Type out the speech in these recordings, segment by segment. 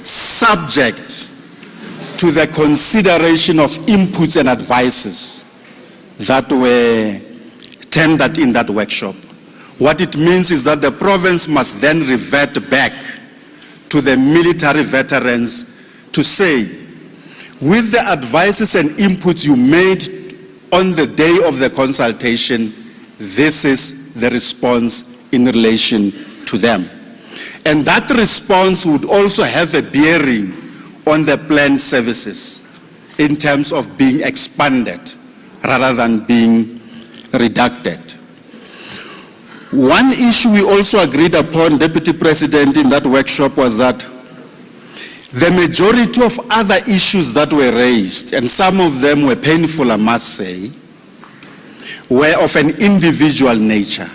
subject to the consideration of inputs and advices that were tendered in that workshop. What it means is that the province must then revert back to the military veterans to say, with the advices and inputs you made on the day of the consultation, this is the response in relation to them. And that response would also have a bearing on the planned services in terms of being expanded rather than being reducted. One issue we also agreed upon, Deputy President, in that workshop was that the majority of other issues that were raised, and some of them were painful, I must say, were of an individual nature.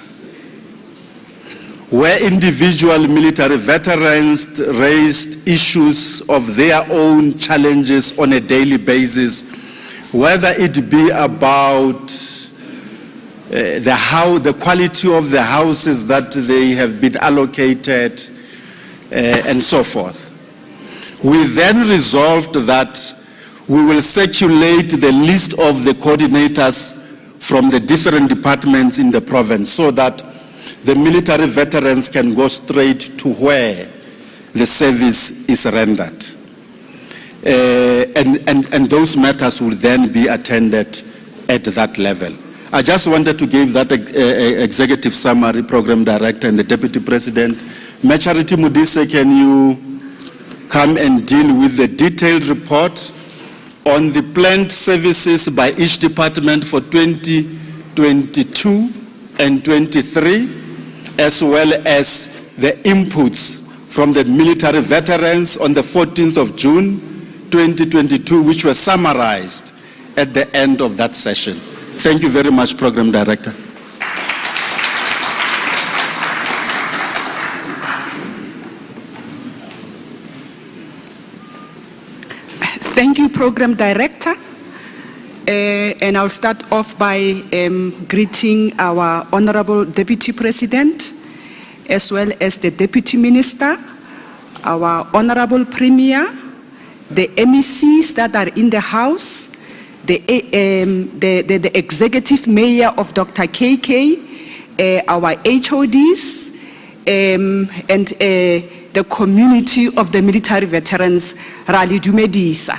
Where individual military veterans raised issues of their own challenges on a daily basis, whether it be about the quality of the houses that they have been allocated, and so forth. We then resolved that we will circulate the list of the coordinators from the different departments in the province so that the military veterans can go straight to where the service is rendered. And those matters will then be attended at that level. I just wanted to give that executive summary, Program Director and the Deputy President. Charity Modise, can you come and deal with the detailed report on the planned services by each department for 2022 and 23, as well as the inputs from the military veterans on the 14th of June 2022, which were summarized at the end of that session. Thank you very much, Program Director. Thank you, Program Director. And I'll start off by greeting our Honorable Deputy President, as well as the Deputy Minister, our Honorable Premier, the MECs that are in the House, the Executive Mayor of Dr. KK, our HODs, and the community of the military veterans, Rally Dumedisa.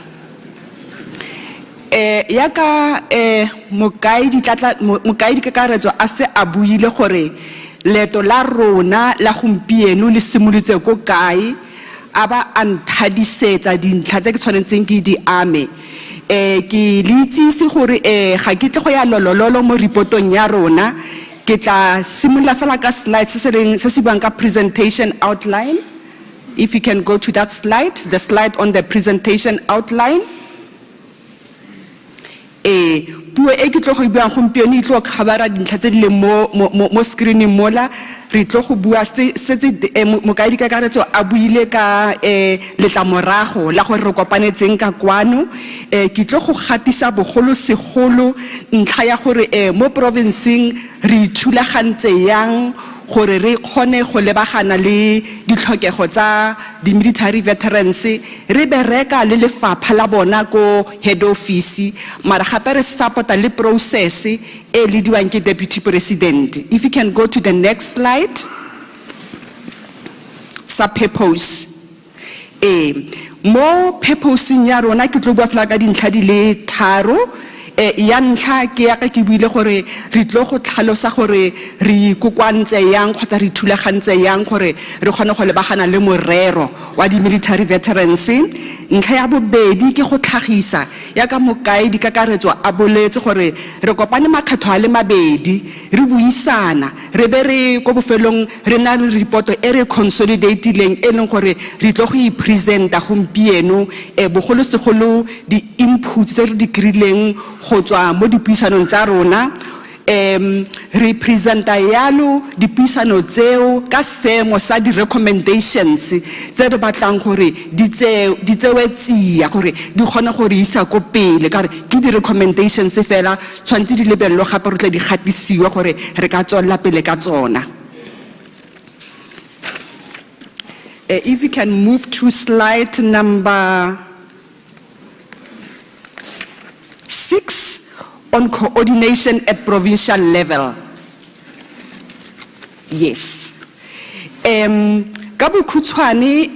Yaka mokaidi kakaretso a se a buile gore leto la rona la gompieno le simolotse ko kae a ba a nthadisetsa dintlha tse ke tshwanetseng ke di ame ke le itsise gore ga ke tle go ya lolololo mo reportong ya rona ke tla simolla fela ka slide se se buang ka presentation outline. If you can go to that slide, the slide on the presentation outline. Puo e ke tlo go buang gompieno e tlo khabara dintlha tse di le mo screen mola re tlo go bua se mokaedi kakaretso a buile ka letlamorago la gore re kopanetseng ka kwano ke tlo go gatisa bogolo segolo ntlha ya gore mo provinceng re ithulagantse yang gore re kgone go lebagana le ditlhokego tsa di military veterans re bereka le lefapha la bona ko head office mara gape re supporta le process e lidiwang ke Deputy President. If you can go to the next slide. Sa purpose mo purpose ya rona ke tlo bua fela ka dintlha di le tharo ya ntlha ke ya ka ke buile gore re tlo go tlhalosa gore re ikokwantse yang kgotsa re thulagantse yang gore re kgone go lebagana le morero wa di military veterans. Ntlha ya bobedi ke go tlhagisa ya ka mokaedi kakaretso a boletse gore re kopane makgetho a le mabedi re buisana re be re go bofelong re na le report e re consolidatileng e leng gore re tlo go e presenta gompieno bogolo segolo di inputs tse re di krileng go tswa mo dipuisanong tsa rona re presenta yalo dipuisano tseo ka seemo sa di recommendations tse re batlang gore di tsewe tsia gore di kgona gore isa ko pele ka re ke di recommendations fela tshwantse di lebello gape re tle di gatisiwa gore re ka tswella pele ka tsona. if you can move to slide number 6 on coordination at provincial level. Yes. Ka bokhutshwane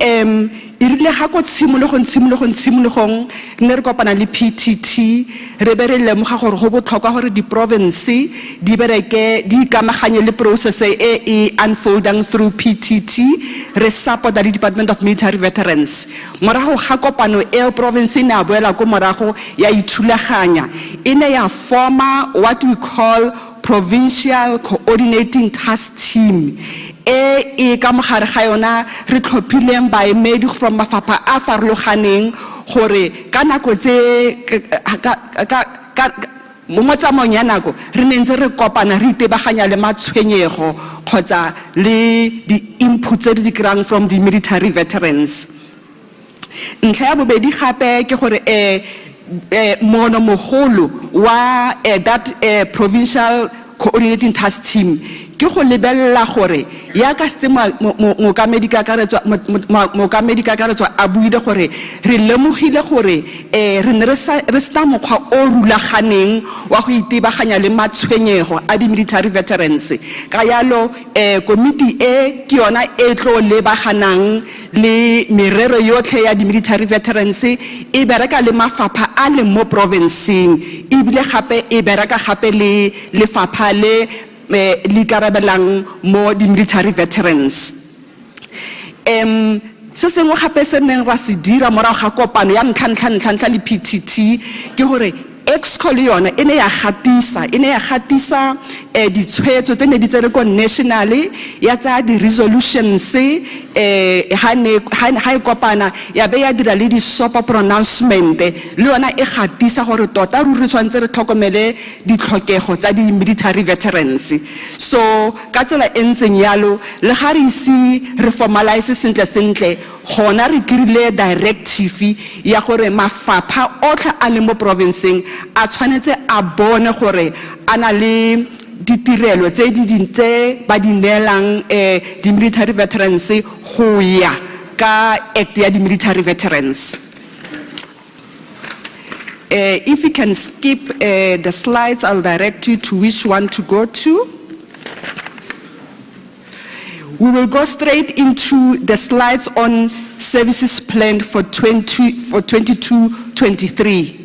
irile ga go tshimologong ne re kopana le PTT re be re lemoga gore go botlhokwa gore di province di bereke di ikamaganye le process e unfolding through PTT re support the Department of Military Veterans morago ga kopano e province ne a boela go morago ya ithulaganya ine ya forma what we call provincial coordinating task team e ka mogare ga yona re tlhophileng baemedi from mafapha a farologaneng gore ka nako tse mo motsamong ya nako re nentse re kopana re itebaganya le matshwenyego kgotsa le di inputs tse di kry-ang from the military veterans. Ntlha ya bobedi gape ke gore mono mogolo wa that provincial coordinating task team ke go lebella gore ya ka se mokamedi ka karetso a buile gore re lemogile gore re ne re sta mokgwa o rulaganeng wa go itebaganya le matshwenyego a di military veterans ka yalo committee ke yona e tlo lebaganang le merero yotlhe ya di military veterans e bereka le mafapha a le mo provinceng e bile gape e bereka gape le lefapha le likarabelang mo di military veterans. Se sengwe gape se neng ra se dira morago ga kopano ya ntlha le PTT ke gore exco le yona ene ya gatisa ditshwetso tse ne di tsere ko national ya tsa di resolutions ha e kopana ya be ya dira le di sopa pronouncement le yona e gatisa gore tota re tshwantse re tlhokomele ditlhokego tsa di military veterans. So ka tsela entseng yalo le ga re isi re formalize sentle gona re kirile directive ya gore mafapha otlhe a le mo provinceng a tshwanetse a bone gore ana le ditirelo tse di dintse ba di neelang di military veterans go ya ka act ya di military veterans. If you can skip the slides, I'll direct you to which one to go to. We will go straight into the slides on services planned for 22-23.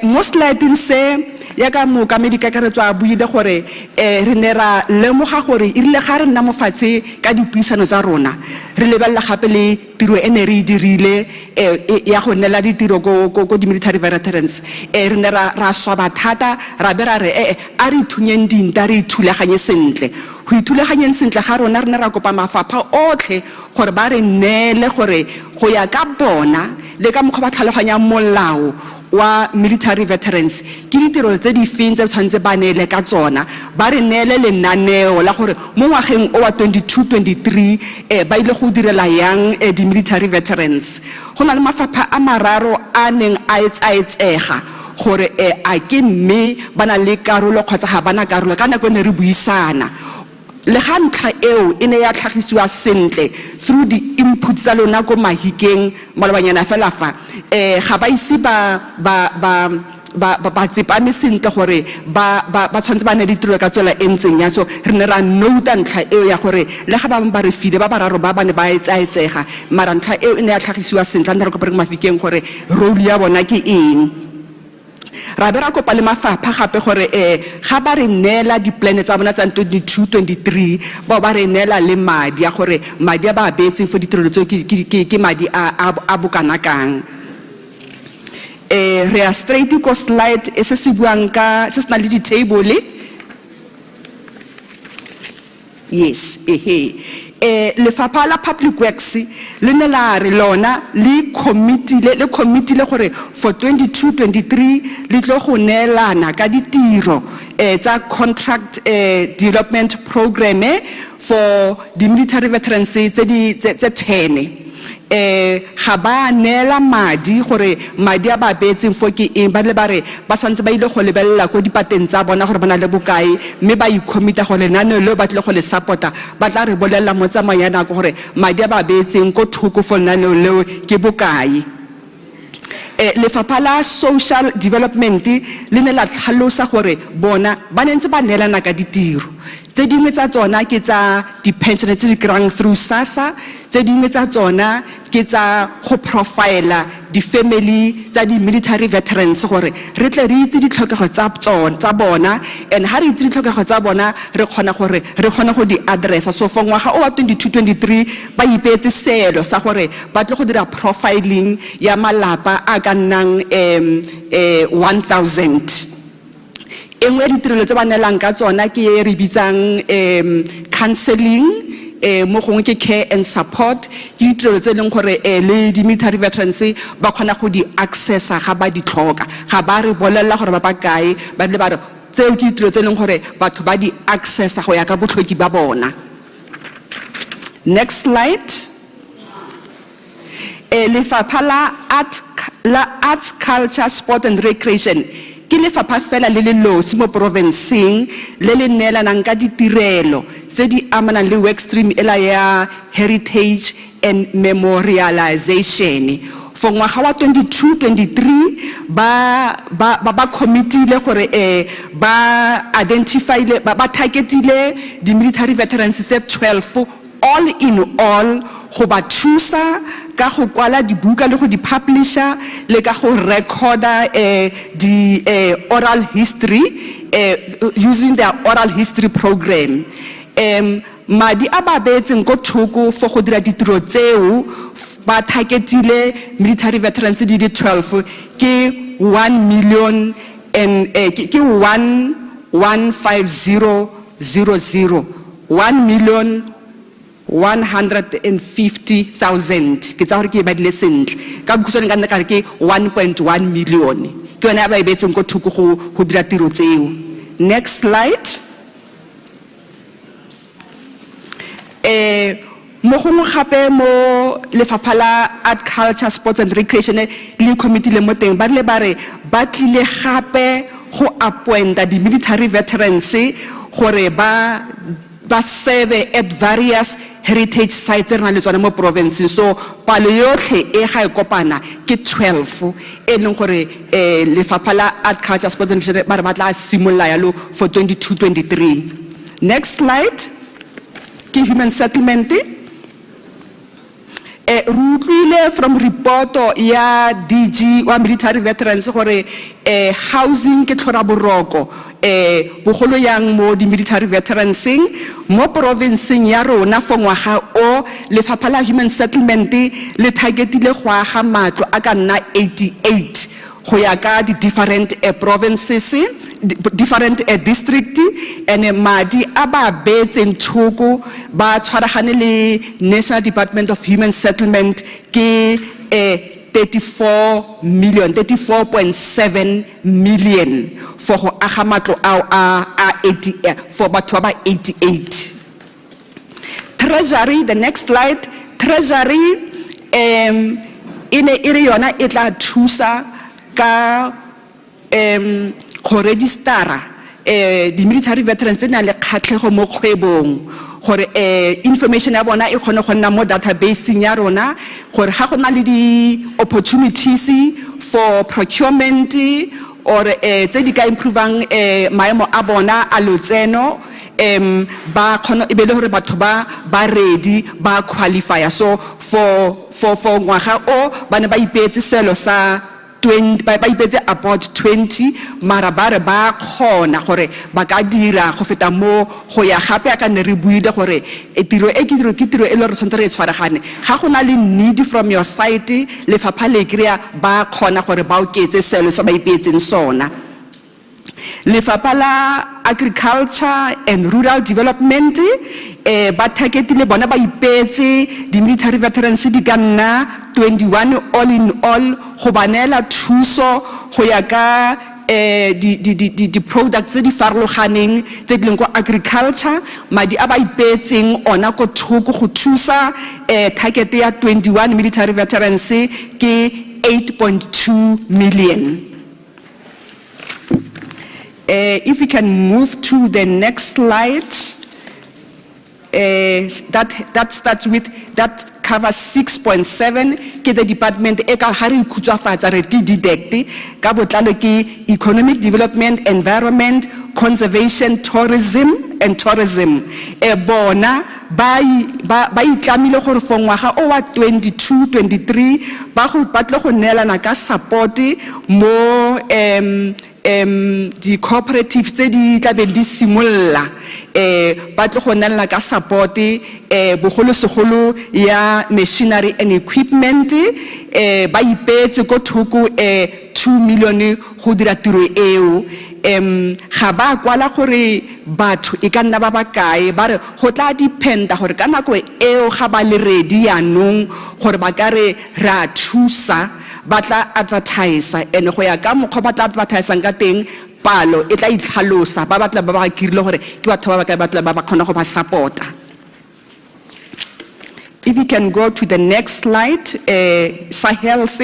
Most likely say ya ka mokamedi ka karetso a buile gore re ne ra lemoga gore irile ga re nna mofatshe ka dipuisano tsa rona re lebella gape le tiro ene re dirile ya go nela ditiro go di military veterans re ne ra swaba thata ra be ra re a re thunyeng dinta re ithulaganye sentle go ithulaganyeng sentle ga rona re ne ra kopa mafapha otlhe gore ba re neele gore go ya ka bona le ka mokgwa ba tlhaloganya molao wa military veterans ke ditiro tse di fintse tshwantse ba neele ka tsona ba re neele lenaneo la gore mo ngwageng o wa 22-23 ba ile go direla yang di military veterans go na le mafapha a mararo a neng a etsaetsega gore a ke mme bana le karolo kgotsa ga bana karolo ka nako ne re buisana le ga ntlha eo ene ya tlhagisiwa sentle through the inputs tsa lona ko mahikeng malobanyana fela fa ga ba isi ba tsepame sentle gore ba tshwantse ba ne ditiro ka tsela e ntseng ya so re ne ra nota ntlha eo ya gore le ga ba ba re file ba bararo ba bane ba etsaetsega mara ntlha eo ene ya tlhagisiwa sentle nna re kopere mafikeng gore role ya bona ke eng ra be ra kopa le mafapha gape gore ga ba re neela di-plan tsa bona tsa 22-23 ba re neela le madi ya gore madi a ba beetseng for ditirelo tseo ke madi a bokanakang re a straight ko slide se se buang ka se sena le di-table yes lefapha la public works le ne la re lona le committee le gore for 22-23 le tlo go neelana ka ditiro tsa contract development program for the military veterans tse 10 ga ga ba neela madi gore madi a ba beetseng fo ke eng ba le ba re ba santse ba ile go lebella go dipateng tsa bona gore bana le bokae mme ba ikhomita go lenane le ba tle go le supporta ba tla re bolella mo tsamayana go gore madi a ba beetseng go thoko fo lenane le ke bokae. Lefapha la social development le ne la tlhalosa gore bona ba nentse ba neelana ka ditiro tse dingwe tsa tsona ke tsa di-pension tse di kry-ang through SASSA, tse dingwe tsa tsona ke tsa go profile di-family tsa di-military veterans gore re tle re itse ditlhokego tsa bona and ha re itse ditlhokego tsa bona re kgona go di addressa. So for ngwaga o wa 22-23 ba ipeetse seelo sa gore ba tle go dira profiling ya malapa a ka nnang 1,000. Engwe ditirelo tse ba neelang ka tsona ke re bitsang counseling mo gongwe ke care and support ke ditirelo tse leng gore le di-military veterans ba kgona go di accessa ga ba di tlhoka ga ba re bolelela gore ba kae ba le ba re tseo ke ditirelo tse leng gore batho ba di accessa go ya ka botlhoki ba bona. Next slide. Lefapha la arts, culture, sport and recreation ke lefapha fela le le losi mo provinceng le le neelanang ka ditirelo tse di amanang le work stream ela ya heritage and memorialization. For ngwaga wa 22-23 ba committee gore ba identifyile ba targetile di military veterans tse 12 all in all go ba thusa ka go kwala dibuka le go di publisher le ka go recorda the oral history using their oral history program. Madi a ba beetseng go thoko for go dira ditiro tseo ba targetile military veterans di 12 ke 1 million and ke 15000 1,150,000 ke tsa gore ke ba dile sentle ka bokhutswane ka nna ka re ke 1.1 million ke yone a ba ebetseng go thoko go dira tiro tseo. Next slide. Mo gongwe gape mo lefapha la art, culture, sports and recreation le committee le mo teng ba le ba re ba tlile gape go appointa di military veterans gore ba serve at various heritage sites re na le tsone mo province. So palo yotlhe ga e kopana ke 12 leng gore lefapha la art, culture, sports and recreation ba re ba tla simolola yalo for 22-23. Next slide. Ke human settlement. Rutlwile from reporto ya DG wa military veterans gore housing ke tlhora boroko bogolo yang mo di military veterans mo provinceng ya rona for ngwaga o lefapha la human settlement le targetile go aga matlo a ka nna 88 go ya ka di different provinces, different district, and madi aba beetseng thoko ba tshwaragane le National Department of Human Settlement ke 34.7 million for go aga matlo a 80 for batho ba 88. Treasury, the next slide. Treasury ine ire yona e tla thusa ka go registera di military veterans na le khatlego mo kgwebong gore information ya bona e kgone go nna mo database ya rona gore ga go na le di opportunities for procurement or tse di ka improvang maemo a bona a lotseno ba kgone e be le gore batho ba ready ba qualify. So for ngwaga o ba ne ba ipeetse selo sa 20 ba ipetse about 20 mara ba re ba khona gore ba ka dira go feta mo go ya gape ka ne re buile gore tiro e ke tiro e le re tshwantse re tshwaragane ga go na le need from your side lefapha le krea ba khona gore ba oketse selo sa ba ipetseng sona. Lefapha la agriculture and rural development ba targetile bona ba ipetse di military veterans di ka nna 21 all in all go banela thuso go ya ka di products tse di farologaneng tse di leng go agriculture madi a ba ipetseng ona go thoko go thusa target ya 21 military veterans ke 8.2 million. If we can move to the next slide, that starts with, that covers 6.7 ke the department e ka ha re ikhutshwafatsa re ke didacte ka botlalo ke economic development, environment, conservation, tourism and tourism. Bona ba itlamile gore for ngwaga o wa 22-23 ba go batla go neelana ka support mo di cooperatives tse di tla be di simolla ba tlo go nna ka support bogolo segolo ya machinery and equipment ba ipetse go thoko 2 million go dira tiro eo ga ba kwala gore batho e ka nna ba bakae ba re go tla dependa gore ka nako eo ga ba le ready yanong gore ba ka re ra thusa batla advertiser ene go ya ka mokgwa batla advertising ka teng palo e tla itlhalosa ba batla ba ba kirile gore ke batho ba ba ka batla ba ba khona go ba supporta. If we can go to the next slide, sa health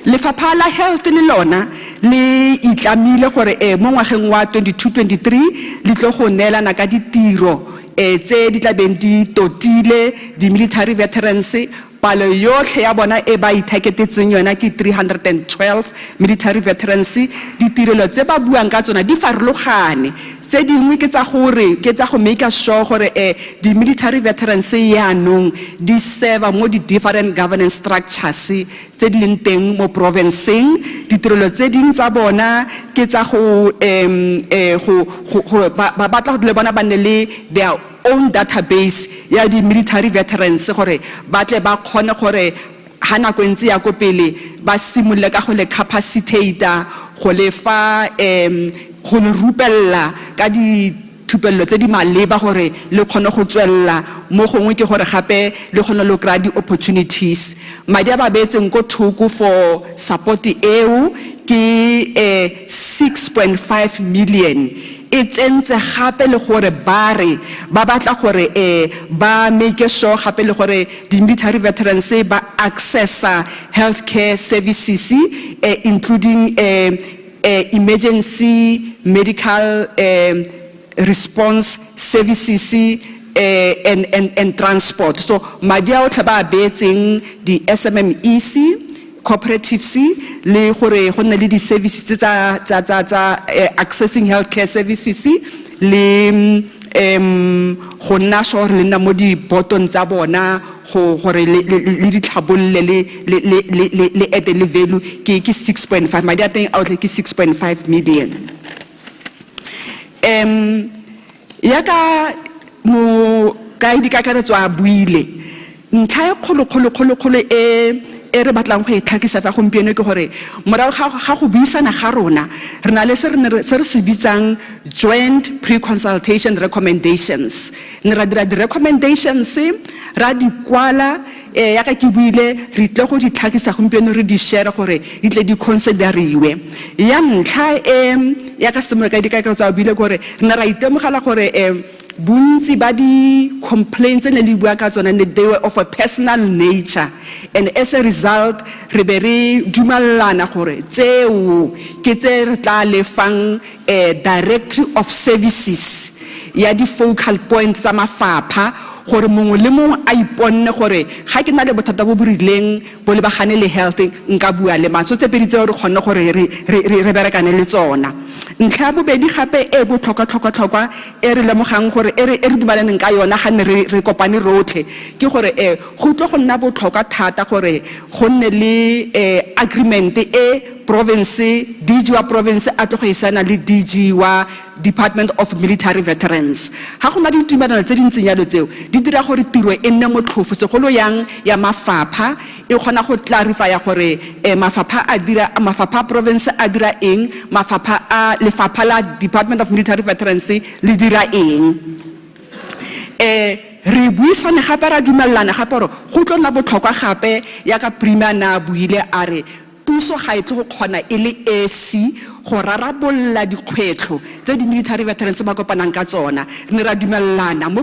lefapha la health le lona le itlamile gore mo ngwageng wa 22-23 le tlo go neelana ka ditiro tse di tla beng di totile di military veterans. Palo yotlhe ya bona e ba itargetetseng yona ke 312 military veterans. Ditirelo tse ba buang ka tsona di farologane tse dingwe ke tsa gore ke tsa go make sure gore di military veterans yanong di serve mo di different governance structures tse di leng teng mo provinceng. Ditirelo tse ding tsa bona ke tsa go ba batla go le bona ba ne le their own database ya di military veterans gore ba tle ba khone gore ha nako ntse ya go pele ba simolole ka go le capacitate go le fa go le rupella ka di thupello tse di maleba gore le khone go tswella mo gongwe ke gore gape le khone lo kry di opportunities. Madi a ba betseng go thoko for support eo ke 6.5 million. It's gape le gore ba re ba batla gore ba make sure gape le gore di military veterans ba access healthcare services including emergency medical response services and transport. So madi a otlhe ba betseng di SMMEC cooperatives le gore go nne le di services tsa accessing healthcare services le go nna sure le nna mo di bottom tsa bona gore le di tlhabolle le at the value ke 6.5 madi a teng out ke 6.5 million. Ya ka mo ka di kakaretso a buile ntlha e kgolo re batlang go itlhakisa fa gompieno ke gore morago ga go buisana ga rona re na le se re se bitsang joint pre-consultation recommendations. Ne ra dira di recommendations ra di kwala ya ka ke buile re tle go di tlhakisa gompieno re di share gore di tle di consideriwe. Ya ntlha ya ka semolo ka di ka tsa buile gore re na ra itemogela gore bontsi ba di complaints ne di bua ka tsona ne they were of a personal nature, and as a result re be re dumalana gore tseo ke tse re tla lefang directory of services ya di focal points tsa mafapha gore mongwe le mongwe a iponne gore ga ke na le bothata bo burileng bo le bagane le health nka bua le matso tse pedi tse re kgonne gore re berekane le tsona. Ntlha bobedi gape e botlhokwa re lemogang gore re dumalaneng ka yona ga ne re kopane rotlhe ke gore go tlo go nna botlhokwa thata gore go nne le agreement province DG wa province a tlo go isana le DG wa Department of Military Veterans. Ha go na di tumelano tse dintseng yalo tseo di dira gore tiro e nne motlhofo segolo yang ya mafapha e gona go clarify ya gore mafapha province a dira eng, lefapha la Department of Military Veterans le dira eng. Re buisane gape ra dumelana gape gore go tlo nna botlhokwa gape ya ka Premier na buile a re to puso ga e tle go kgona e le esi go rarabolla dikgwetlho tse di military veterans ba kopanang ka tsona ne ra dumellana mo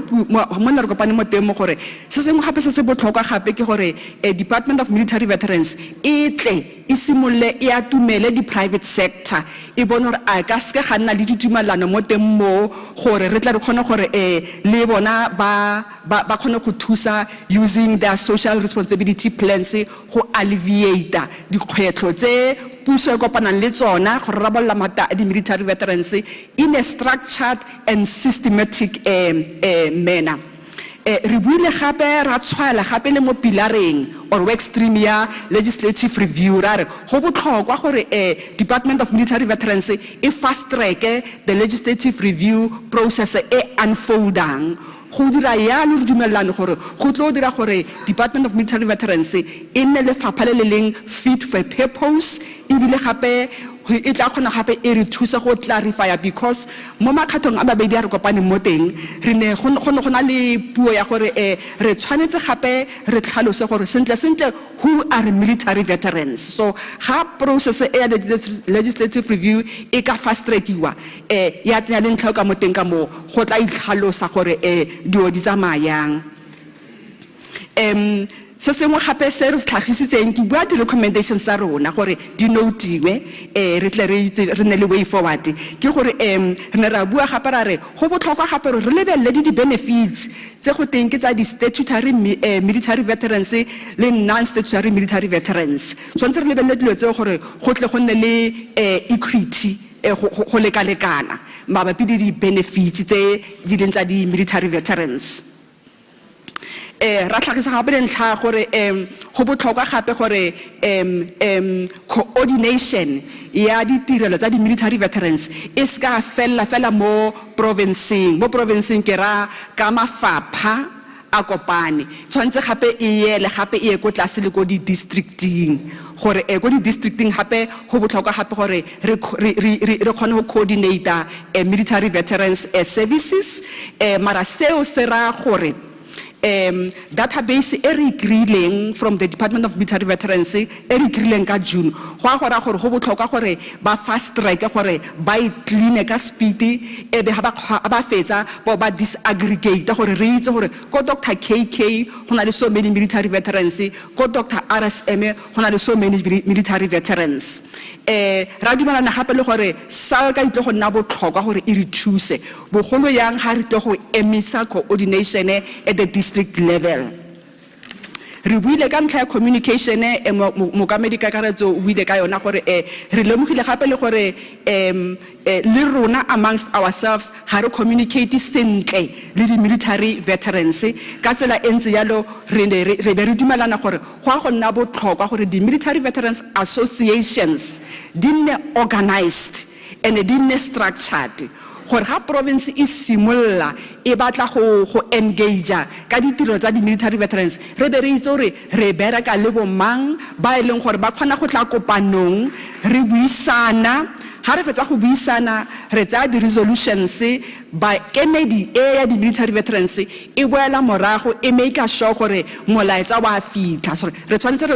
ne re kopane mo teng mo gore se sengwe gape se se botlhokwa gape ke gore Department of Military Veterans e tle e simolle e atumele di private sector e bona gore a ka se ga nna le ditumelano mo teng mo gore re tla re kgone gore le bona ba kgone go thusa using their social responsibility plans go alleviate dikgwetlho tse puso e kopanang le tsona go rarabolla mata di military veterans in a structured and systematic manner. Re buile gape ra tshwala gape le mo pilareng or work stream ya legislative review ra re go botlhokwa gore Department of Military Veterans e fast track the legislative review process e unfolding go dira ya le dumelane gore go tlo dira gore Department of Military Veterans e nne le fapha le leng fit for purpose e bile gape e tla kgona gape e re thusa go clarify because mo makgathong a babedi a re kopane mo teng re ne go na le puo ya gore re tshwanetse gape re tlhalose gore sentle who are military veterans so ga process ya legislative review e ka fast trackiwa ya tsenya le ntlha ka mo teng ka mo go tla itlhalosa gore dio di tsamayang se sengwe gape se re tlhagisitseng ke bua di recommendations tsa rona gore di notiwe re tle re ne le way forward ke gore re ne ra bua gape ra re go botlhokwa gape re lebelle di benefits tse go teng ke tsa di statutory military veterans le non-statutory military veterans tshwanetse re lebelle dilo tse gore go tle go nne le equity go lekalekana mabapi di benefits tse di leng tsa di military veterans ra tlhagisa gape le ntlha gore go botlhokwa gape gore coordination ya ditirelo tsa di military veterans e ska fela mo provinceng ke ra ka mafapha a kopane tshwantse gape e yele gape e go tlase le go di districting gore go di districting gape go botlhokwa gape gore re kgone go coordinate military veterans services mara seo se ra gore database e re krileng from the Department of Military Veterans e re krileng ka June go a gore go botlhokwa gore ba fast track gore ba e clean ka speed e be ba fetsa ba disaggregate gore re itse gore ko Dr. KK go na le so many military veterans ko Dr. RSM go na le so many military veterans ra dumelana gape le gore sal ka itlo go nna botlhokwa gore e re thuse bogolo yang ha re tlo go emisa coordination at the district level re buile ka ntlha ya communication mokamedi ka karetso o buile ka yona gore re lemogile gape le gore le rona amongst ourselves ha re communicate sentle le di military veterans ka tsela entse yalo re be re dumelana gore go nna botlhokwa gore di military veterans associations di nne organized and di nne structured gore ga province e simolla e batla go engage ka ditiro tsa di military veterans re be re itse gore re bereka le bo mang ba e leng gore ba kgona go tla kopanong re buisana ha re fetsa go buisana re tsa di resolutions ba kemedi ya di military veterans e boela morago e make sure gore molaetsa wa fitla so re tshwanetse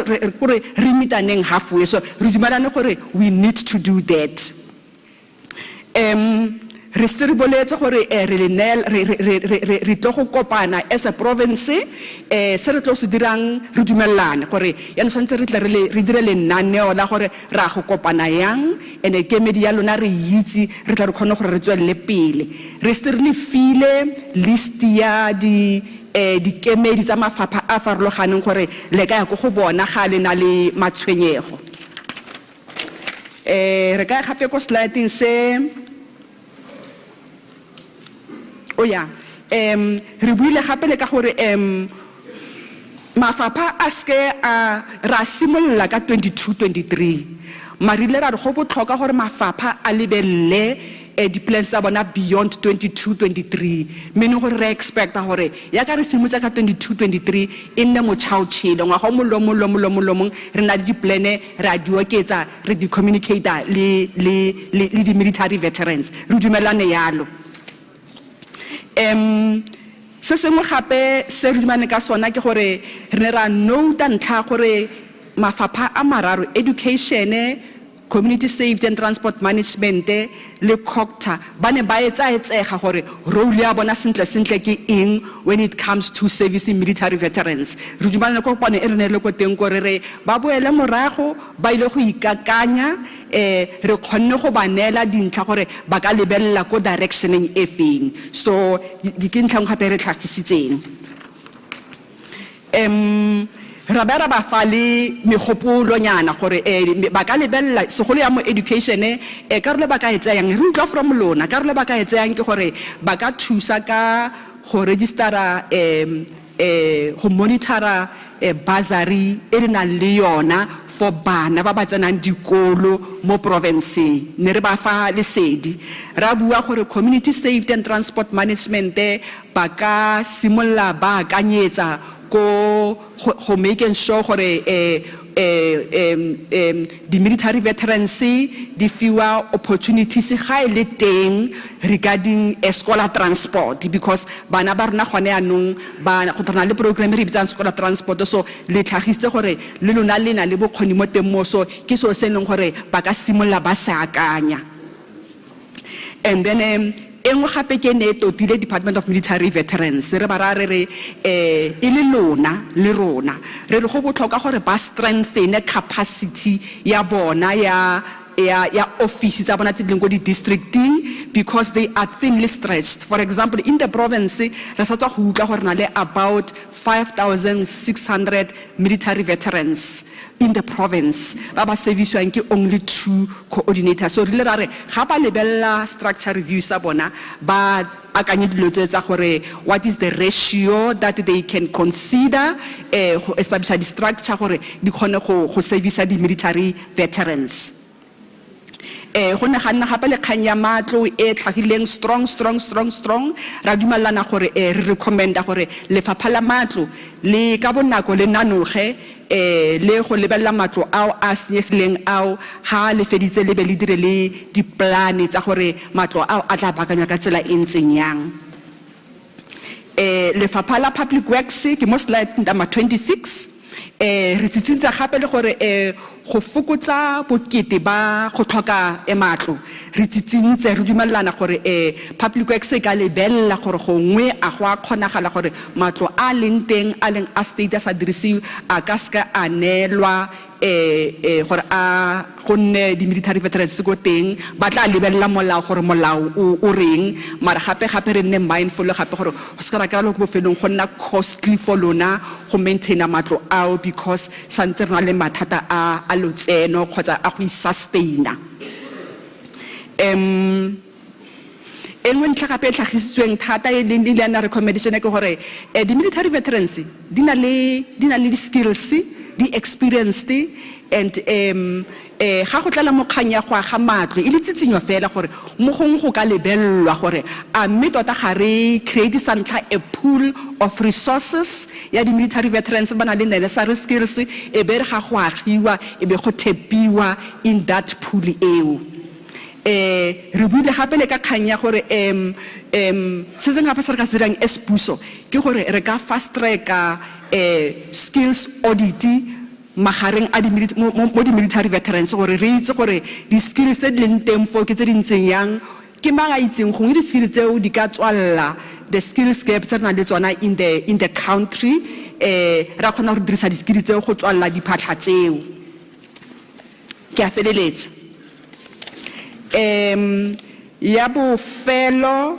re meetaneng halfway so re dumelane gore we need to do that re striboletse gore re tlo go kopana as a province se re tlo se dirang re dumellane gore ya ntse re tla re dire le naneo la gore ra go kopana yang ene kemedi ya lona re itse re tla re khona gore re tswelle pele re le file list ya di kemedi tsa mafapha a farologaneng gore le ka ya go bona ga le na le matshwenyego re ka gape ko sliding se re buile gape le ka gore mafapha a ske a ra simolla ka 22-23 marile ra go botlhoka gore mafapha a lebelle di plans tsa bona beyond 22-23 meaning gore re expecta gore ya ka re simotsa ka 22-23 e nne mochaotshile ngwa go mollo re na di plane ra di oketsa re di communicator le di military veterans re dumelane yalo se sengwe gape se re dumane ka sona ke gore re ne ra nota ntlha gore mafapha a mararo, education, community safety and transport management, le COCTA, bane ba etsa gore role ya bona sentle ke eng when it comes to servicing military veterans. Re dumela go pone e re ne le go teng gore re ba boele morago ba ile go ikakanya re khonne go banela dintlha gore ba ka lebella go directioneng e feng. So di ke ntlha gape re tlhagisitseng rabera ba fale megopolo nyana gore ba ka lebella segolo ya mo education ka re le ba ka etsa yang re utlwa from lona ka re le ba ka etsa yang ke gore ba ka thusa ka go registera go monitora bursary e re na le yona for bana ba ba tsenang dikolo mo province ne re ba fa lesedi ra bua gore community safety and transport management ba ka simolla ba kanyetsa go making sure gore the military veterans di fiwa opportunities ga ile teng regarding scholar transport because bana ba rena gone anong ba go tsana le program re bitsang scholar transport so le tlhagiste gore le lona le na le bokgoni mo teng mo so ke so se leng gore ba ka simolla ba sa akanya and then engwe gape ke ne totile Department of Military Veterans re ba ra re ile lona le rona re go botlhoka gore ba strengthen capacity ya bona ya office tsa bona tse go di districting because they are thinly stretched. For example, in the province re sa tswa go utlwa gore na le about 5,600 military veterans in the province ba ba servicewang ke only 2 coordinators. So rile ra re ga ba lebella structure review sa bona ba akanye dilo tsa gore what is the ratio that they can consider go establish the structure gore di khone go service di military veterans. Go ne ganna gape le kganya matlo e tlhagileng strong ra dumelana gore re recommenda gore lefapha la matlo le ka bonako le nanoge le go lebella matlo ao a senyegileng ao ha le feditse le be le dire le diplane tsa gore matlo ao a tla bakanywa ka tsela e ntseng yang. Lefapha la public works ke mo slide number 26 re tsitsintsa gape le gore go fokotsa bokete ba go tlhoka matlo re tsitsintse re dumelana gore public works ka lebella gore gongwe a go a kgonagala gore matlo a leng teng a leng a state a sa dirisiwe a ka ska anelwa gore a gonne di military veterans go teng ba tla lebella molao gore molao o reng mara gape re nne mindful gape gore go se ra ka lo go bofelong go nna costly for lona go maintain matlo ao because santse rena le mathata a lotseno kgotsa a go sustaina. Engwe ntlha gape tlhagisitsweng thata e le na recommendation ke gore di military veterans di na le di skills di experienced and ga go tla mo kganya go aga matlo ile tsitsinyo fela gore mo gong go ka lebellwa gore a mme tota ga re create santla a pool of resources ya di military veterans ba na le necessary skills e be re ga go agiwa e be go thepiwa in that pool eo. Re buile gape le ka kganya gore se se ngapa se re ka se dirang espuso ke gore re ka fast track skills audit magareng a mo di military veterans gore re itse gore di skills tse di leng teng fo ke tse di ntseng yang ke maga itseng gongwe di skills tseo di ka tswalla the skills gap tse na le tsona in the country ra khona go dirisa di skills tseo go tswalla diphatlha tseo ke a feleletsa. Ya bofelo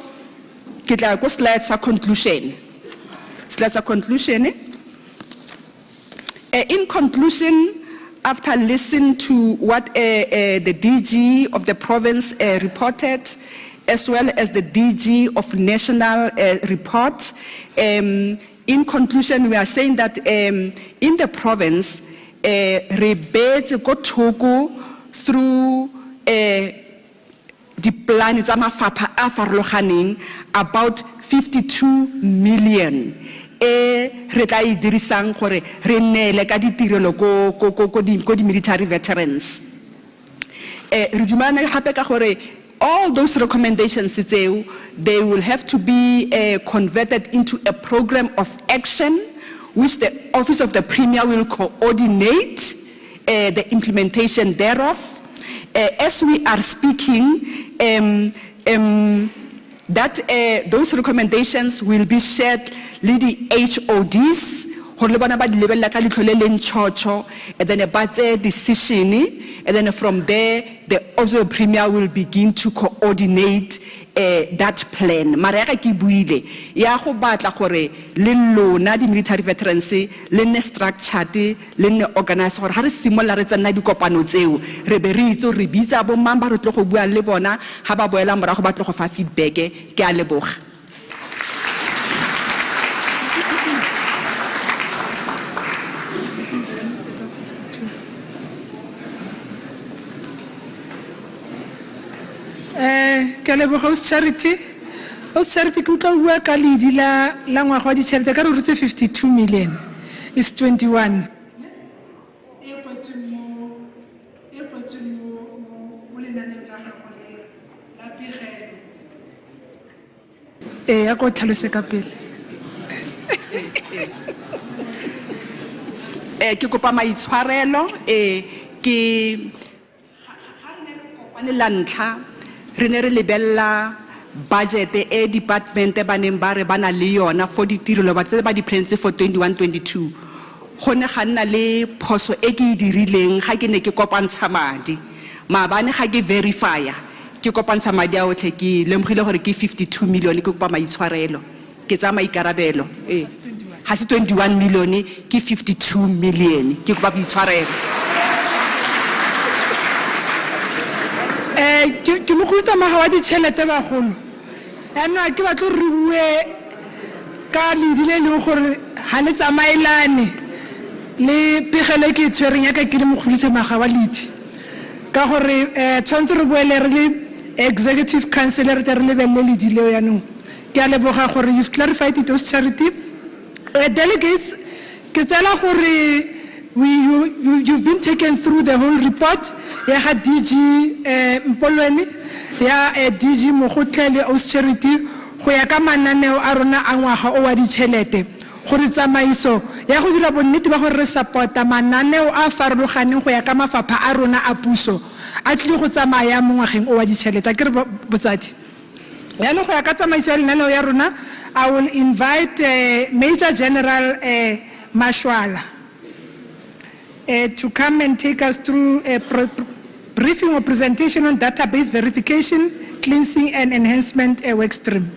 ke tla go slide sa conclusion. In conclusion, after listening to what the DG of the province reported, as well as the DG of national report, in conclusion, we are saying that in the province, rebate go thoko through the plan tsa mafapha a farologaneng about 52 million re tla e dirisang gore re nele ka ditirelo go di military veterans. Re dumana gape ka gore all those recommendations tseo they will have to be converted into a program of action which the office of the Premier will coordinate the implementation thereof. As we are speaking, those recommendations will be shared with the HODs, and then a budget decision, and then from there, the also Premier will begin to coordinate that plan. Marega ki buile ya go batla gore le lona di military veterans le ne structured le ne organize gore ha re simolla re tsena di kopano tseo re be re itse re bitsa bo mamba re tlo go bua le bona ha ba boela morago ba tlo go fa feedback ke a leboga. House charity kuka ua ka ledi la ngwaga wa ditšhelete ka re rutse 52 million is 21 ya go tlhalose ka pele. Ke kopa maitshwarelo ke kopane la ntlha re ne re lebella budget department ba neng ba re bana le yona for ditirelo ba tse ba di plans for 21-22 gone ga nna le phoso ke dirileng ga ke ne ke kopantsha madi maabane ga ke verifier ke kopantsha madi a otlhe ke lemogile gore ke 52 million ke kopa maitshwarelo ke tsa maikarabelo ga se 21 million ke 52 million ke kopa maitshwarelo. Ke mo go tsamaya wa ditšhelete bagolo ana ke batlo re bue ka ledi le leng gore ha le tsamaelane le pegelo ke tshwereng ya ka ke le moguditse maga wa ledi ka gore tshwantse re boele re le executive council re re lebelle ledi leo ya nong ke a leboga gore you've clarified it as charity delegates ke tsela gore you've been taken through the whole report ya ga DG Mpolweni ya DG Mogotlele aus charity go ya ka mananeo a rona a ngwaga o wa ditšhelete gore tsamaiso ya go dira bonnete ba gore re supporta mananeo a farologaneng go ya ka mafapha a rona a puso a tlile go tsamaya mo ngwageng o wa ditšhelete ke re botsadi ya no go ya ka tsamaiso ya lenaneo ya rona. I will invite Major General Mashwala to come and take us through a briefing or presentation on database verification, cleansing and enhancement work stream.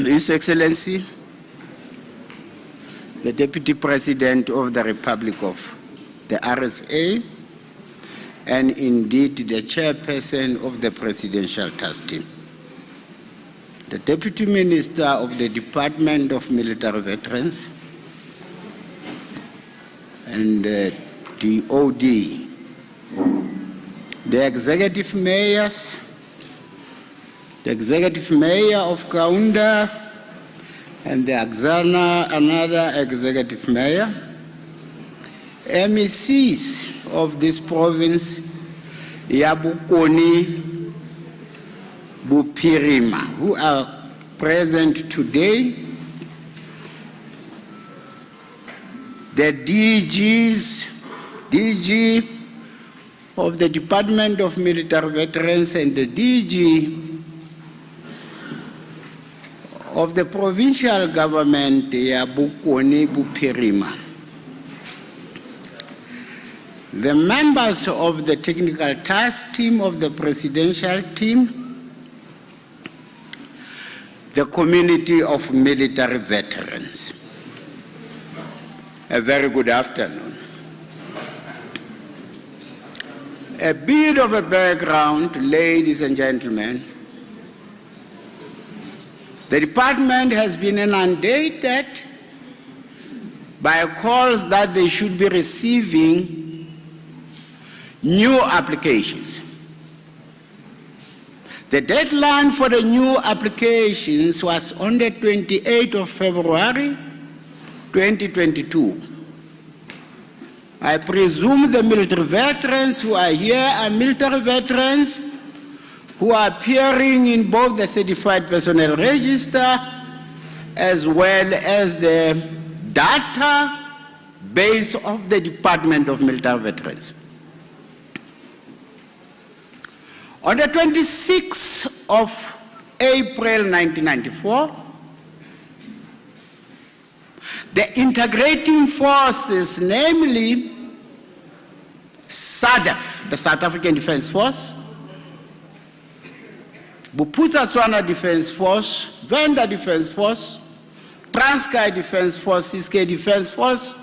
His Excellency, the Deputy President of the Republic of the RSA, and indeed the Chairperson of the Presidential Task Team, the Deputy Minister of the Department of Military Veterans, and the DOD, the Executive Mayors, the Executive Mayor of Kaunda, and the another Executive Mayor, MECs of this province, Yabukoni, Bupirima, who are present today, the DG of the Department of Military Veterans and the DG of the provincial government, Bukoni Bupirima. The members of the technical task team of the presidential team, the community of military veterans. A very good afternoon. A bit of a background, ladies and gentlemen. The department has been inundated by calls that they should be receiving new applications. The deadline for the new applications was on the 28th of February, 2022. I presume the military veterans who are here are military veterans who are appearing in both the certified personnel register as well as the database of the Department of Military Veterans. On the 26th of April 1994, the integrating forces, namely SADF, the South African Defence Force, Bophuthatswana Defence Force, Venda Defence Force, Transkei Defence Force, Ciskei Defence Force,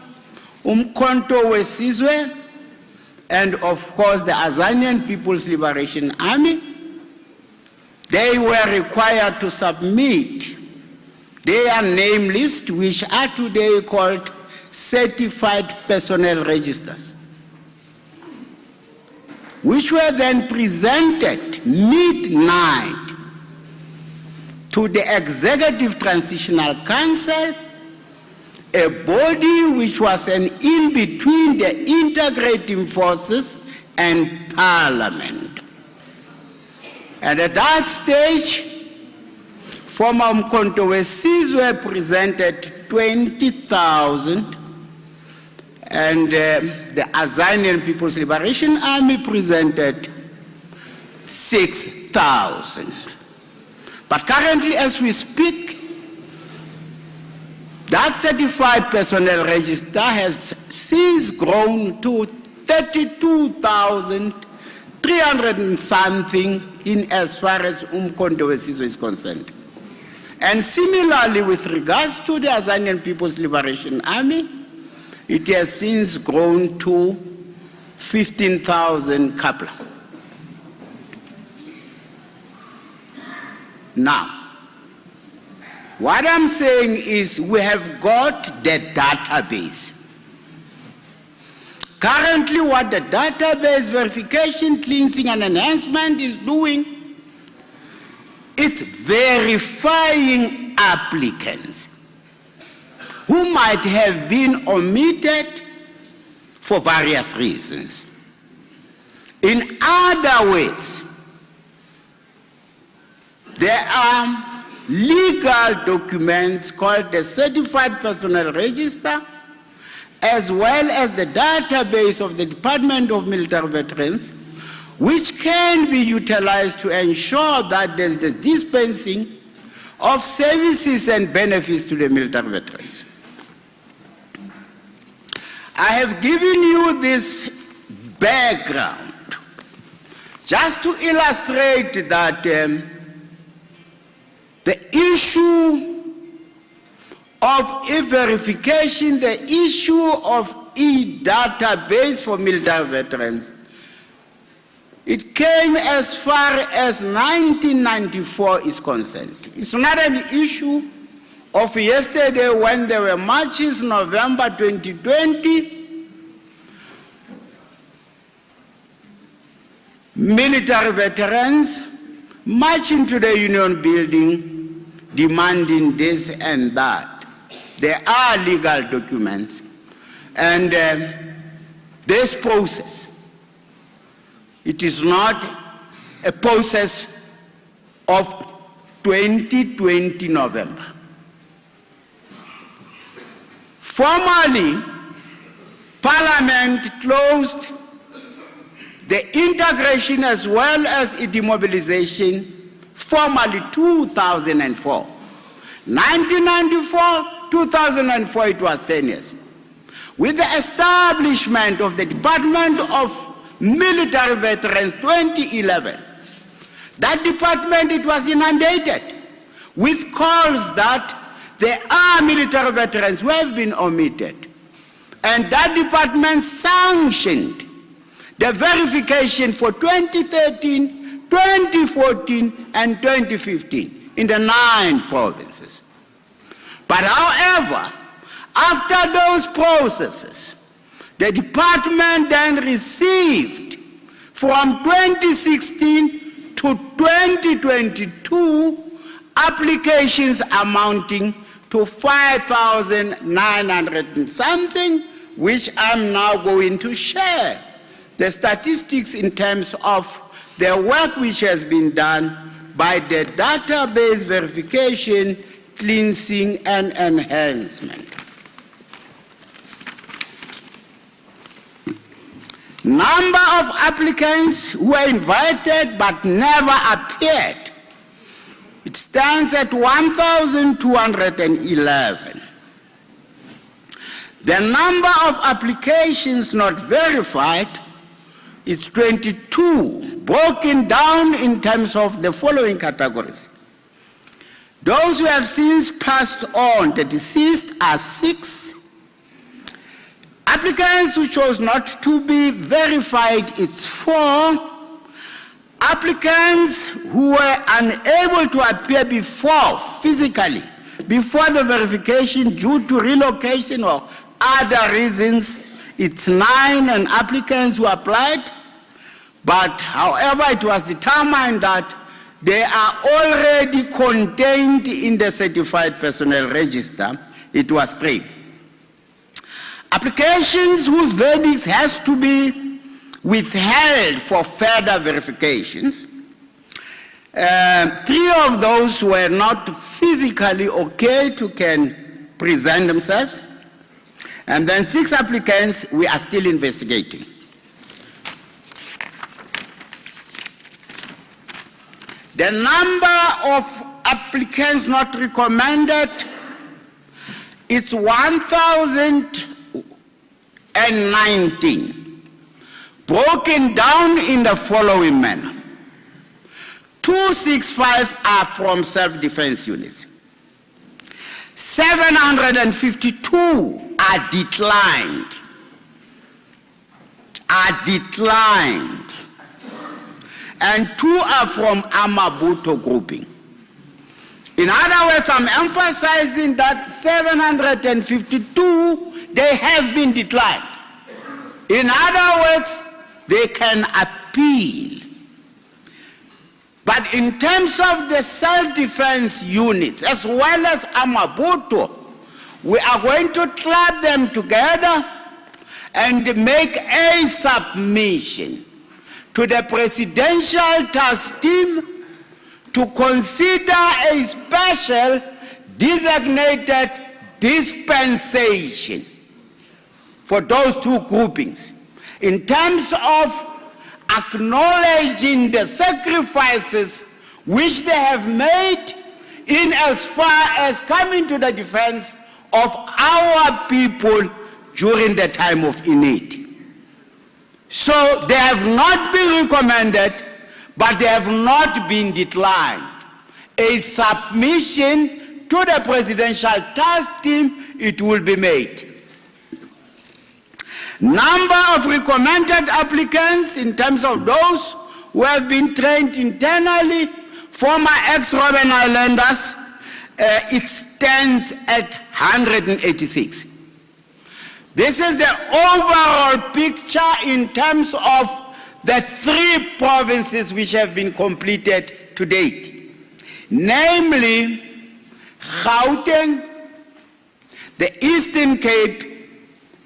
Umkhonto weSizwe, and of course the Azanian People's Liberation Army, they were required to submit their name list, which are today called certified personnel registers, which were then presented midnight to the Executive Transitional Council, a body which was an in-between the integrating forces and Parliament. And at that stage, former Umkhonto weSizwe presented 20,000, and the Azanian People's Liberation Army presented 6,000. But currently, as we speak, that certified personnel register has since grown to 32,300 and something in as far as Umkhonto weSizwe is concerned. And similarly, with regards to the Azanian People's Liberation Army, it has since grown to 15,000 Kapla. Now, what I'm saying is we have got the database. Currently, what the database verification, cleansing, and enhancement is doing is verifying applicants who might have been omitted for various reasons. In other words, there are legal documents called the Certified Personnel Register, as well as the database of the Department of Military Veterans, which can be utilized to ensure that there's the dispensing of services and benefits to the military veterans. I have given you this background just to illustrate that the issue of e-verification, the issue of e-database for military veterans, it came as far as 1994 is concerned. It's not an issue of yesterday when there were marches, November 2020, military veterans marching to the Union Building demanding this and that. There are legal documents, and this process, it is not a process of 2020 November. Formally, Parliament closed the integration as well as demobilization formally 2004. 1994, 2004, it was 10 years. With the establishment of the Department of Military Veterans 2011, that department, it was inundated with calls that there are military veterans who have been omitted. And that department sanctioned the verification for 2013, 2014, and 2015 in the 9 provinces. But however, after those processes, the department then received from 2016 to 2022 applications amounting to 5,900 and something, which I'm now going to share the statistics in terms of the work which has been done by the database verification, cleansing, and enhancement. Number of applicants who were invited but never appeared, it stands at 1,211. The number of applications not verified, it's 22, broken down in terms of the following categories. Those who have since passed on, the deceased, are 6. Applicants who chose not to be verified, it's 4. Applicants who were unable to appear before, physically, before the verification due to relocation or other reasons, it's 9, and applicants who applied, but however it was determined that they are already contained in the certified personnel register, it was 3. Applications whose verdicts has to be withheld for further verifications. 3 of those were not physically okay to can present themselves. And then 6 applicants we are still investigating. The number of applicants not recommended, it's 1,019, broken down in the following manner. 265 are from self-defense units. 752 are declined. And 2 are from Amabuto grouping. In other words, I'm emphasizing that 752, they have been declined. In other words, they can appeal. But in terms of the self-defense units, as well as Amabuto, we are going to club them together and make a submission to the Presidential Task Team to consider a special designated dispensation for those 2 groupings in terms of acknowledging the sacrifices which they have made in as far as coming to the defense of our people during the time of need. So they have not been recommended, but they have not been declined. A submission to the Presidential Task Team, it will be made. Number of recommended applicants in terms of those who have been trained internally, former ex-Robben Islanders, it stands at 186. This is the overall picture in terms of the 3 provinces which have been completed to date, namely Gauteng, the Eastern Cape,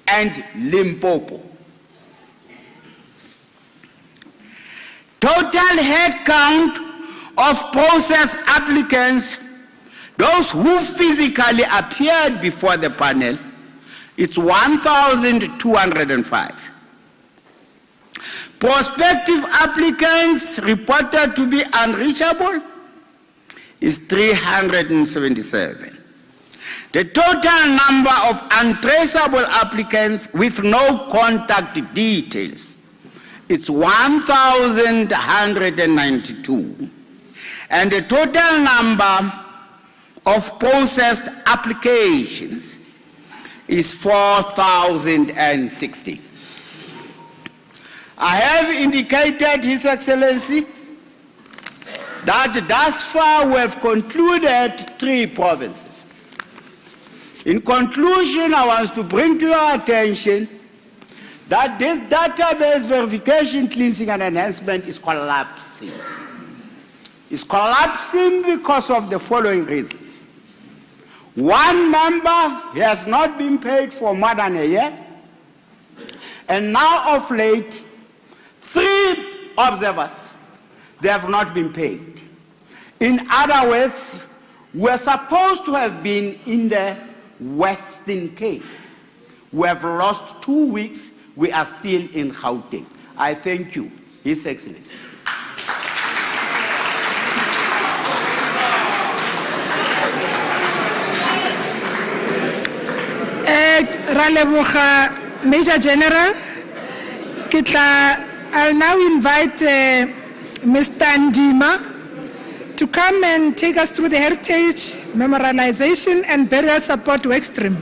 and Limpopo. Total head count of processed applicants, those who physically appeared before the panel, it's 1,205. Prospective applicants reported to be unreachable is 377. The total number of untraceable applicants with no contact details, it's 1,192. And the total number of processed applications is 4,060. I have indicated, His Excellency, that thus far we have concluded 3 provinces. In conclusion, I want to bring to your attention that this database verification, cleansing, and enhancement is collapsing. is collapsing because of the following reasons. One member has not been paid for more than a year, and now of late, 3 observers, they have not been paid. In other words, we're supposed to have been in the Western Cape. We have lost 2 weeks. We are still in Gauteng. I thank you, His Excellency. Raleboga, Major General, I'll now invite Mr. Ndima to come and take us through the heritage, memorialization, and burial support workstream.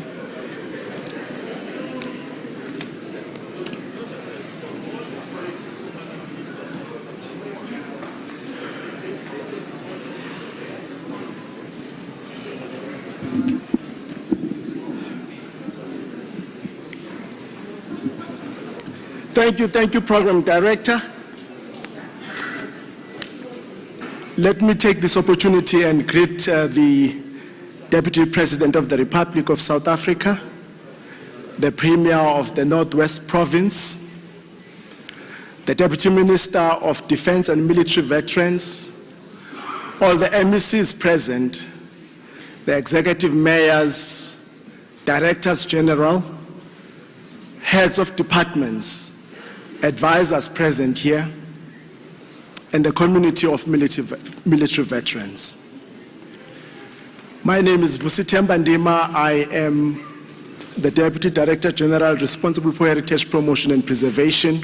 Thank you, Program Director. Let me take this opportunity and greet the Deputy President of the Republic of South Africa, the Premier of the Northwest Province, the Deputy Minister of Defense and Military Veterans, all the MECs present, the Executive Mayors, Directors General, Heads of Departments, advisors present here, and the community of military veterans. My name is Vusithemba Ndima. I am the Deputy Director General responsible for Heritage Promotion and Preservation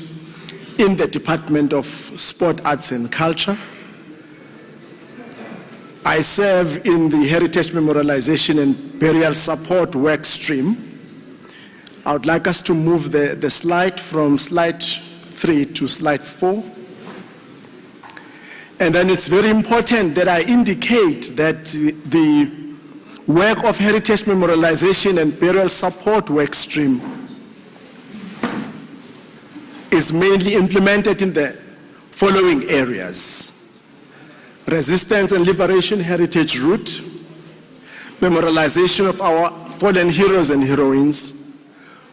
in the Department of Sport, Arts and Culture. I serve in the Heritage Memorialization and Burial Support work stream. I would like us to move the slide from slide 3 to slide 4. And then it's very important that I indicate that the work of Heritage Memorialization and Burial Support work stream is mainly implemented in the following areas: resistance and liberation heritage route, memorialization of our fallen heroes and heroines,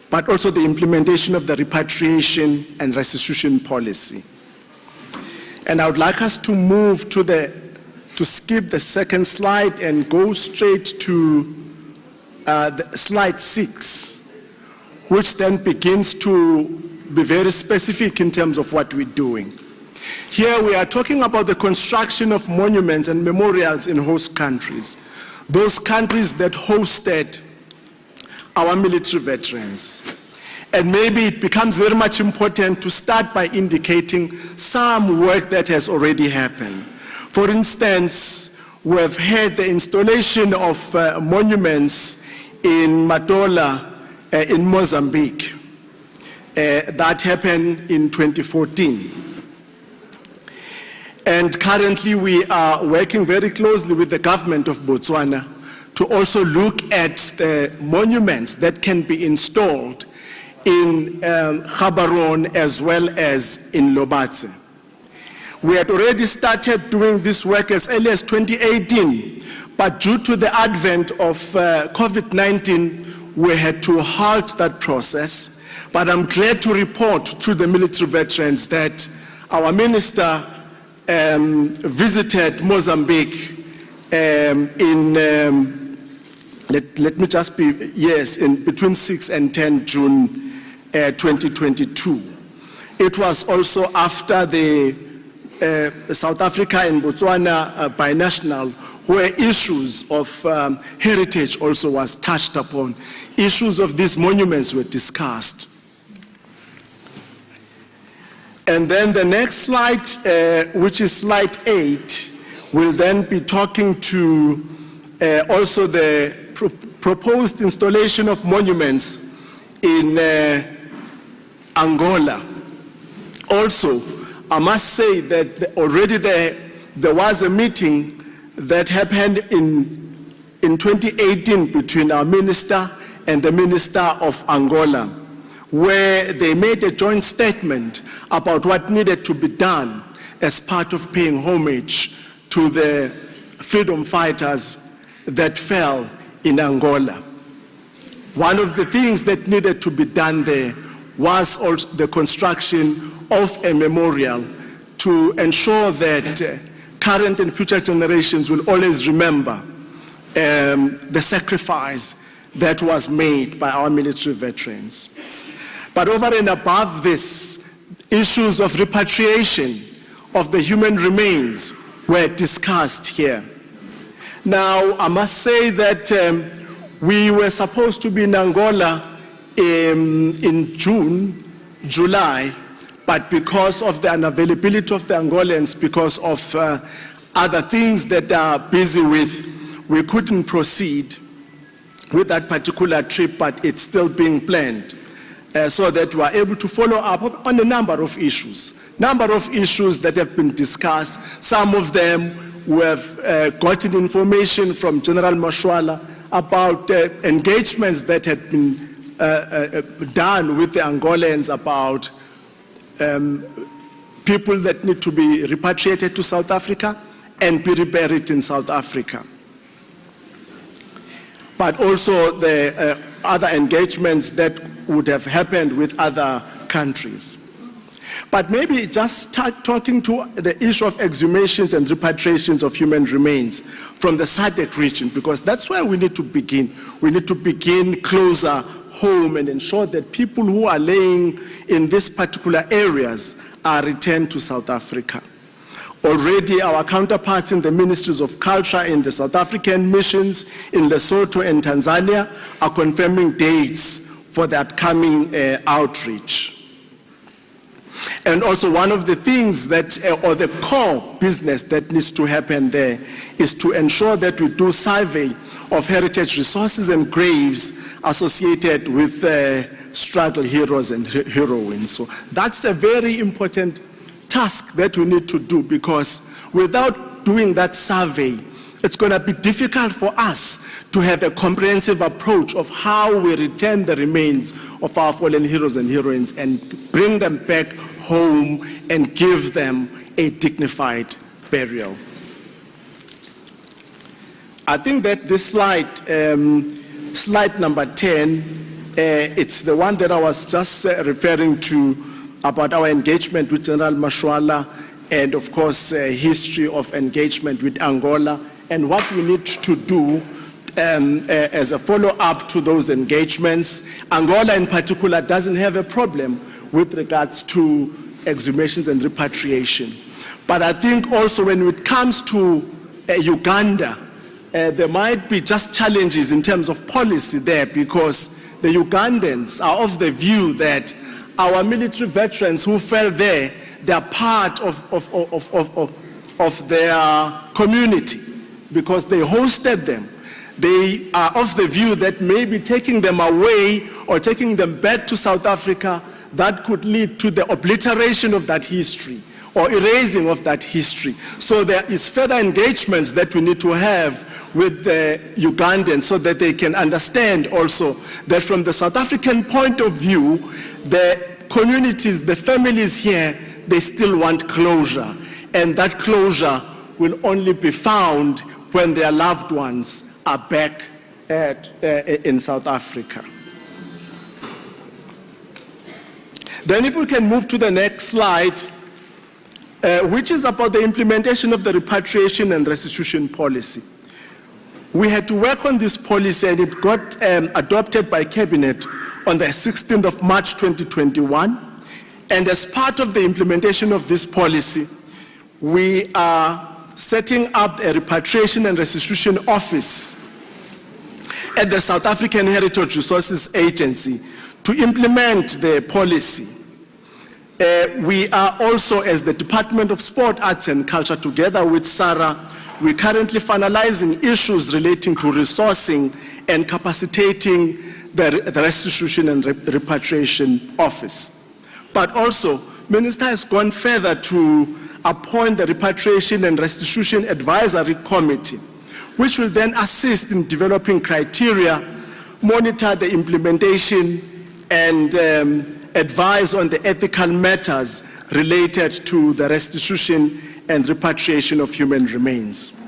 but also the implementation of the repatriation and restitution policy. And I would like us to move to skip the second slide and go straight to slide 6, which then begins to be very specific in terms of what we're doing. Here we are talking about the construction of monuments and memorials in host countries, those countries that hosted our military veterans. And maybe it becomes very much important to start by indicating some work that has already happened. For instance, we have had the installation of monuments in Matola in Mozambique. That happened in 2014. And currently we are working very closely with the government of Botswana to also look at the monuments that can be installed in Gaborone as well as in Lobatse. We had already started doing this work as early as 2018, but due to the advent of COVID-19, we had to halt that process. But I'm glad to report to the military veterans that our minister visited Mozambique between 6 and 10 June 2022. It was also after the South Africa and Botswana binational, where issues of heritage also was touched upon. Issues of these monuments were discussed. And then the next slide, which is slide 8, will then be talking to also the proposed installation of monuments in Angola. Also, I must say that already there was a meeting that happened in 2018 between our minister and the minister of Angola, where they made a joint statement about what needed to be done as part of paying homage to the freedom fighters that fell in Angola. One of the things that needed to be done there was also the construction of a memorial to ensure that current and future generations will always remember the sacrifice that was made by our military veterans. But over and above this, issues of repatriation of the human remains were discussed here. Now, I must say that we were supposed to be in Angola in June, July, but because of the unavailability of the Angolans, because of other things that are busy with, we couldn't proceed with that particular trip, but it's still being planned so that we are able to follow up on a number of issues that have been discussed. Some of them we have gotten information from General Mashwala about engagements that had been done with the Angolans about people that need to be repatriated to South Africa and be reburied in South Africa. But also the other engagements that would have happened with other countries. But maybe just start talking to the issue of exhumations and repatriations of human remains from the SADC region, because that's where we need to begin. We need to begin closer home and ensure that people who are laying in these particular areas are returned to South Africa. Already our counterparts in the ministries of culture in the South African missions in Lesotho and Tanzania are confirming dates for the upcoming outreach. And also one of the things that, or the core business that needs to happen there is to ensure that we do survey of heritage resources and graves associated with struggle heroes and heroines. So that's a very important task that we need to do, because without doing that survey, it's going to be difficult for us to have a comprehensive approach of how we return the remains of our fallen heroes and heroines and bring them back home and give them a dignified burial. I think that this slide, slide number 10, it's the one that I was just referring to about our engagement with General Mashwala and, of course, history of engagement with Angola and what we need to do as a follow-up to those engagements. Angola in particular doesn't have a problem with regards to exhumations and repatriation. But I think also when it comes to Uganda, there might be just challenges in terms of policy there, because the Ugandans are of the view that our military veterans who fell there, they are part of their community because they hosted them. They are of the view that maybe taking them away or taking them back to South Africa, that could lead to the obliteration of that history or erasing of that history. So there is further engagements that we need to have with the Ugandans so that they can understand also that from the South African point of view, the communities, the families here, they still want closure. And that closure will only be found when their loved ones are back in South Africa. Then if we can move to the next slide, which is about the implementation of the repatriation and restitution policy. We had to work on this policy, and it got adopted by Cabinet on the 16th of March 2021. And as part of the implementation of this policy, we are setting up a repatriation and restitution office at the South African Heritage Resources Agency to implement the policy. We are also, as the Department of Sport, Arts and Culture, together with SARA, we're currently finalizing issues relating to resourcing and capacitating the restitution and repatriation office. But also, Minister has gone further to appoint the Repatriation and Restitution Advisory Committee, which will then assist in developing criteria, monitor the implementation, and advise on the ethical matters related to the restitution and repatriation of human remains.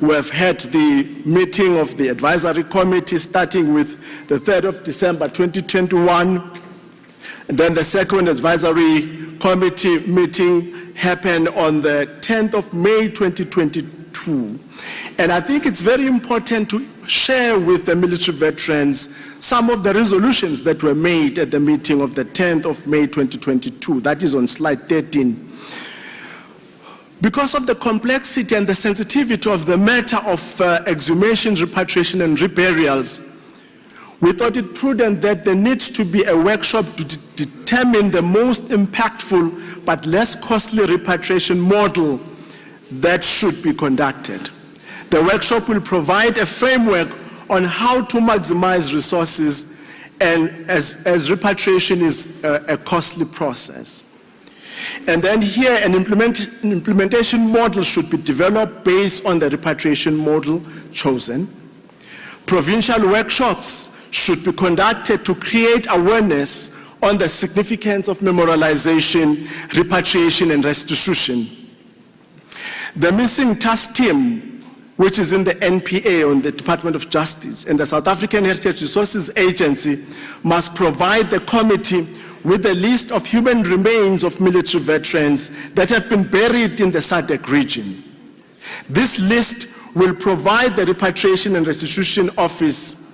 We have had the meeting of the advisory committee starting with the 3rd of December 2021, and then the second advisory committee meeting happened on the 10th of May 2022. And I think it's very important to share with the military veterans some of the resolutions that were made at the meeting of the 10th of May 2022. That is on slide 13. Because of the complexity and the sensitivity of the matter of exhumations, repatriation, and reburials, we thought it prudent that there needs to be a workshop to determine the most impactful but less costly repatriation model that should be conducted. The workshop will provide a framework on how to maximize resources, and as repatriation is a costly process. And then here, an implementation model should be developed based on the repatriation model chosen. Provincial workshops should be conducted to create awareness on the significance of memorialization, repatriation, and restitution. The missing task team, which is in the NPA, on the Department of Justice, and the South African Heritage Resources Agency, must provide the committee with a list of human remains of military veterans that have been buried in the SADC region. This list will provide the Repatriation and Restitution Office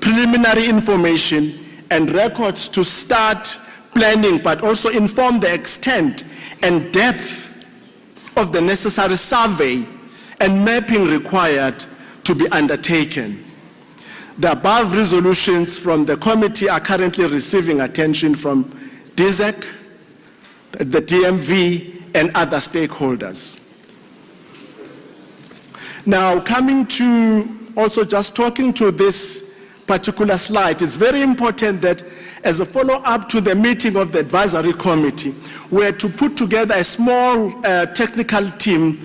preliminary information and records to start planning, but also inform the extent and depth of the necessary survey and mapping required to be undertaken. The above resolutions from the committee are currently receiving attention from DZEC, the DMV, and other stakeholders. Now, coming to also just talking to this particular slide, it's very important that as a follow-up to the meeting of the advisory committee, we're to put together a small technical team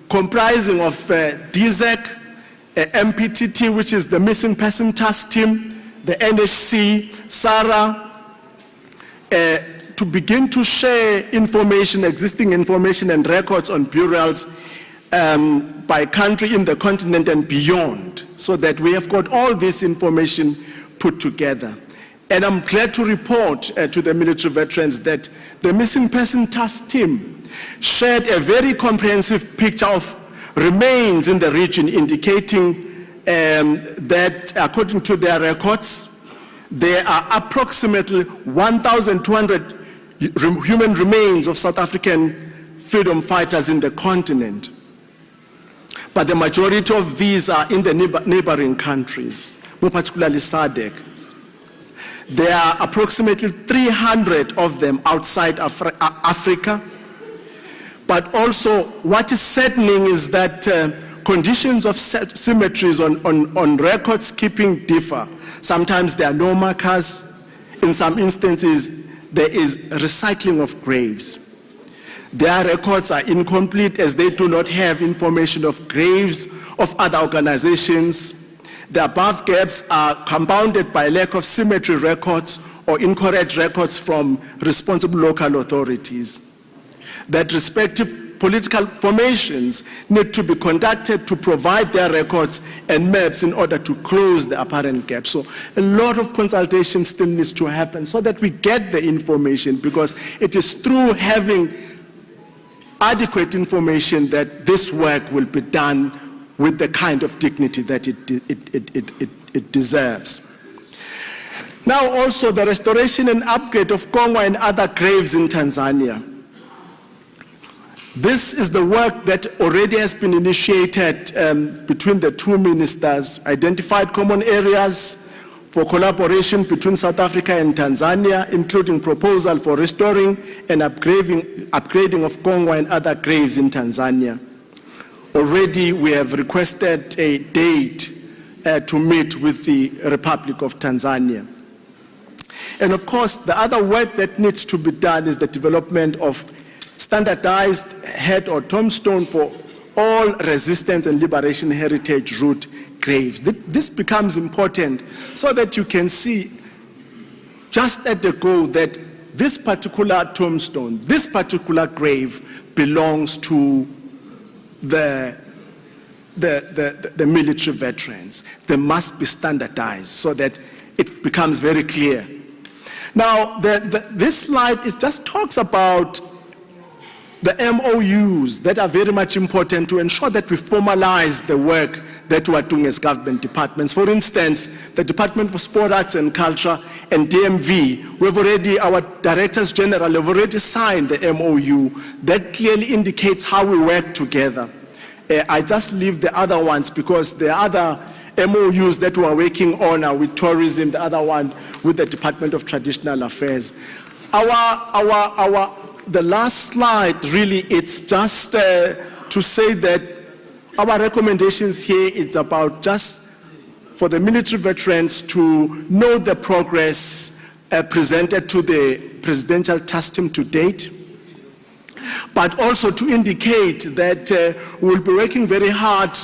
comprising of DZEC, MPTT, which is the Missing Person Task Team, the NHC, SARA, to begin to share information, existing information and records on burials by country in the continent and beyond, so that we have got all this information put together. And I'm glad to report to the military veterans that the Missing Person Task Team shared a very comprehensive picture of remains in the region, indicating that according to their records, there are approximately 1,200 human remains of South African freedom fighters in the continent. But the majority of these are in the neighboring countries, more particularly SADC. There are approximately 300 of them outside Africa. But also, what is saddening is that conditions of symmetries on records keeping differ. Sometimes there are no markers. In some instances, there is recycling of graves. Their records are incomplete as they do not have information of graves of other organizations. The above gaps are compounded by lack of symmetry records or incorrect records from responsible local authorities. That respective political formations need to be conducted to provide their records and maps in order to close the apparent gap. So a lot of consultation still needs to happen so that we get the information, because it is through having adequate information that this work will be done with the kind of dignity that it deserves. Now also the restoration and upgrade of Kongwa and other graves in Tanzania. This is the work that already has been initiated between the two ministers, identified common areas for collaboration between South Africa and Tanzania, including proposal for restoring and upgrading of Kongwa and other graves in Tanzania. Already we have requested a date to meet with the Republic of Tanzania. And of course, the other work that needs to be done is the development of standardized head or tombstone for all resistance and liberation heritage route graves. This becomes important so that you can see just at the go that this particular tombstone, this particular grave belongs to the military veterans. They must be standardized so that it becomes very clear. Now, this slide just talks about the MOUs that are very much important to ensure that we formalize the work that we are doing as government departments. For instance, the Department for Sport, Arts and Culture and DMV, our Directors General have already signed the MOU that clearly indicates how we work together. I just leave the other ones because the other MOUs that we are working on are with tourism, the other one with the Department of Traditional Affairs. The last slide, really, it's just to say that our recommendations here, it's about just for the military veterans to know the progress presented to the Presidential Task Team to date, but also to indicate that we'll be working very hard,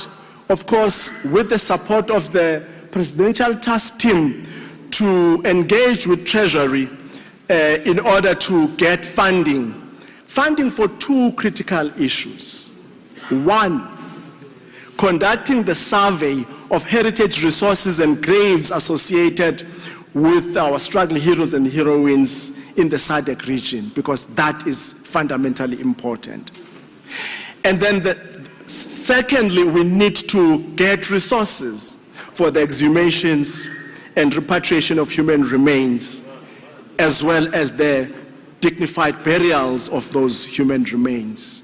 of course, with the support of the Presidential Task Team to engage with Treasury in order to get funding for two critical issues. One, conducting the survey of heritage resources and graves associated with our struggle heroes and heroines in the SADC region, because that is fundamentally important. And then secondly, we need to get resources for the exhumations and repatriation of human remains, as well as the dignified burials of those human remains.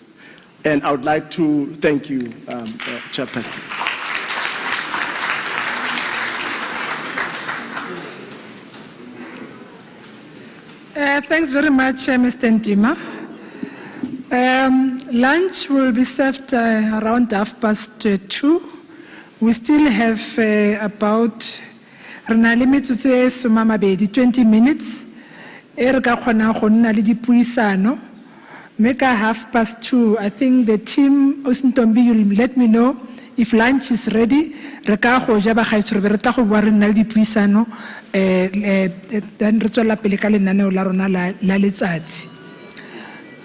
And I would like to thank you, Chairperson. Thanks very much, Mr. Ntima. Lunch will be served around 2:30. We still have about 20 minutes. Make 2:30. I think the team, Osintombi, will let me know if lunch is ready.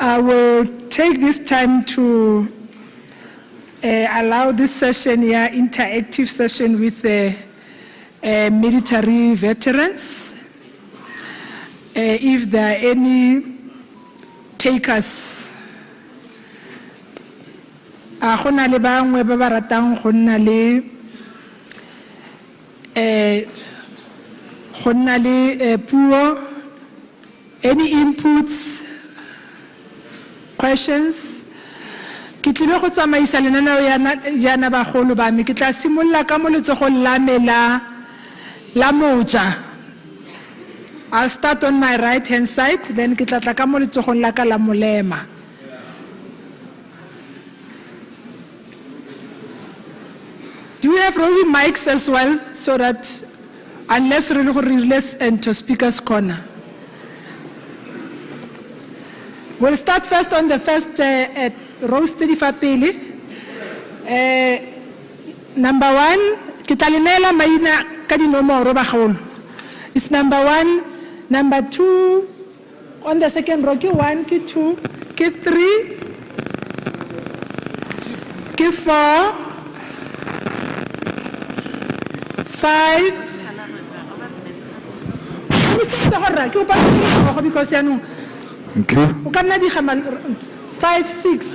I will take this time to allow this session here, interactive session with the military veterans. If there are any takers, gona le bangwe ba ba ratang go nna le puo, any inputs, questions. Ke tlile go tsamaisa lenaneo yana bagolo ba me. Ke tla simolla ka mo letsogong la me la moja. I'll start on my right hand side, then ke tla tla ka mo letsogong la ka la molema. Do we have roving mics as well, so that unless let's enter speaker's corner? We'll start first on the first row, steady for pele. Number 1, kitalinela maina kadinomoro bagolo. It's number 1, number 2, on the second row, K1, K2, K3, K4, 5. Because you know. Okay. 5, 6.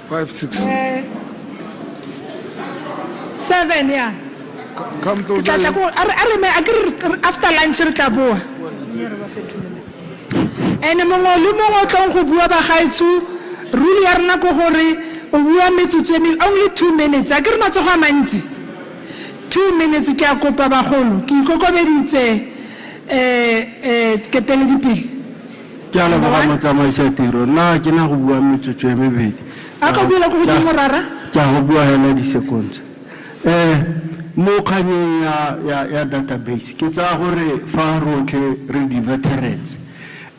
5, 6. 7, yeah. Come closer. After lunch, and among all, only 2 minutes. I get not 2 minutes. Mo kanyeng ya database ke tsa gore fa rotlhe re di veterans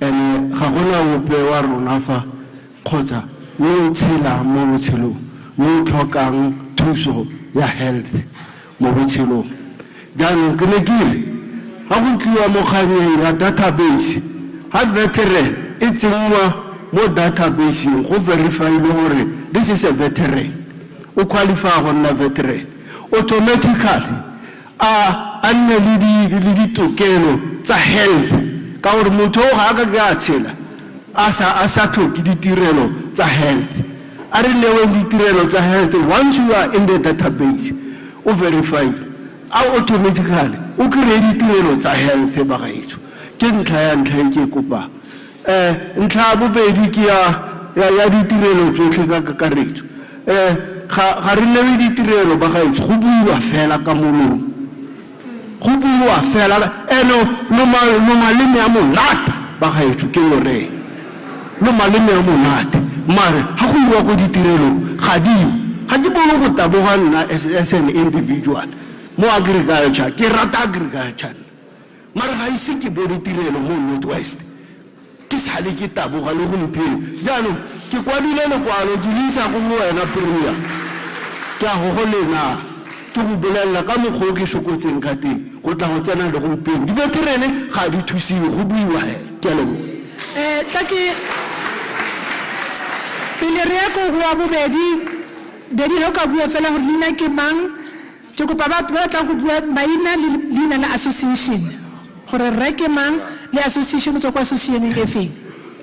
and ga gona ope wa rona fa khotsa yo tshela mo botshelong yo tlhokang thuso ya health mo botshelong jaanong ke ne ke re ga go tliwa mo kanyeng ya database ha veteran it's more database go verify gore this is a veteran o qualify go nna veteran automatically a nne le ditokelo tsa health ka gore motho o ga ka tshela a sa tlhoke ditirelo tsa health a re newe ditirelo tsa health once you are in the database o verify automatically o kry ditirelo tsa health ba gaetso ke ntlha ya ntlha ke kopa ntlha bobedi ke ya ditirelo tsotlhe ka kakaretso ga re newe ditirelo ba gaetso go buiwa fela ka molomo go buiwa fela eno no maleme a monate ba gaetso ke lore no maleme a monate mare ha go iwa go ditirelo ga ke bone go taboga nna as an individual mo agriculture ke rata agriculture mare ga ise ke bone tirelo mo Northwest ke sale ke taboga le gompieno jaanong ke kwadile lekwalo ke lisa go mo wena Premier ke a go lena ke go bolela ka mokgwa ke sokotseng ka teng go tla go tsena le gompieno di veterane ga di thusiwe go buiwa ke a lebo tla ke pele re ya go go bobedi Dedi ho ka bua fela gore lina ke mang ke kopa batho ba tla go bua maina le lina la association gore re ke mang le association tso kwa association e feng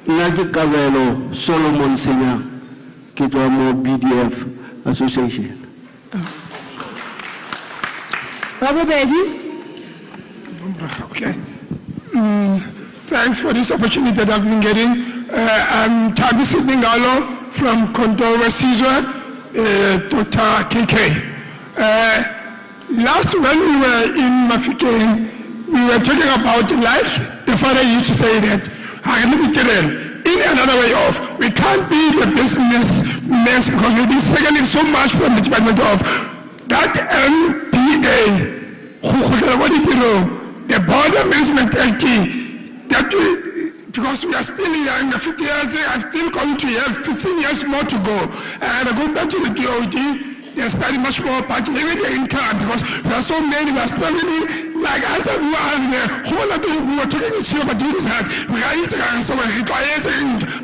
nna ke Kabelo Solomon Senya ke tswa mo BDF association ba bobedi okay thanks for this opportunity that I've been getting I'm Thabisi Bingalo from Kondowa Sizwe Dr. KK. Last when we were in Mafikeng, we were talking about life. The father used to say that, in another way of, we can't be the businessmen because we've been struggling so much from the Department of that MPA, the Border Management Act, that we, because we are still young, 50 years, I'm still going to have 15 years more to go. And I go back to the DOD, they're studying much more party, even the income, because there are so many, we are struggling, like I said, we are the whole lot of we were talking to you about doing this hard. We are eating and so on,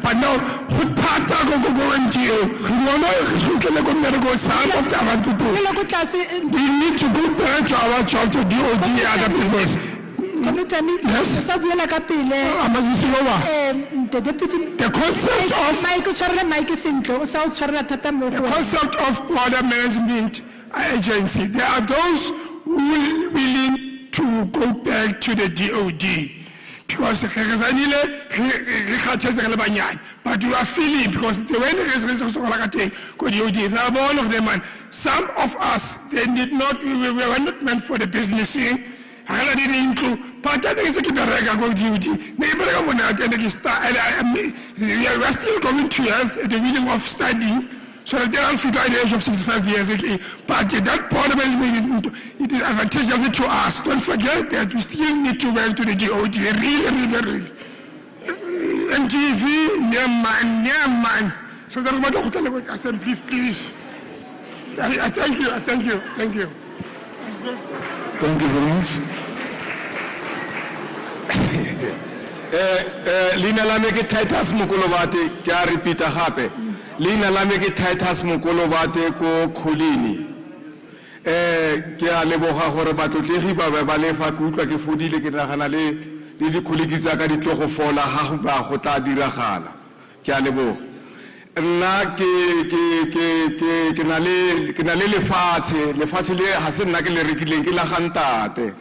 but now, who part go and jail? We can go some of the other people. We need to go back to our job to DOD and other people. Yes. I must be slower. The concept of border management agency, there are those who are willing to go back to the DOD because but you are feeling because the way all of them, and some of us we were not meant for the businessing. I didn't include but I think it's go duty. We are still going to have the willing of studying so that they are fit at the age of 65 years. But that part of it is advantageous to us. Don't forget that we still need to work to the DOD. Really. NTV, man. So that I said, please. I thank you. Thank you very much. Lina la me ke Titus Mokolobate ke a repeat gape Lina la me ke Titus Mokolobate ko Kholini ke a leboga gore batlotlegi ba lefa ke utlwa ke fodile ke nagana le dikholegi tsa ka di tlo go fola ha ba go tla diragala ke a leboga nna ke na le lefatshe le ha se nna ke le rekileng ke la gantate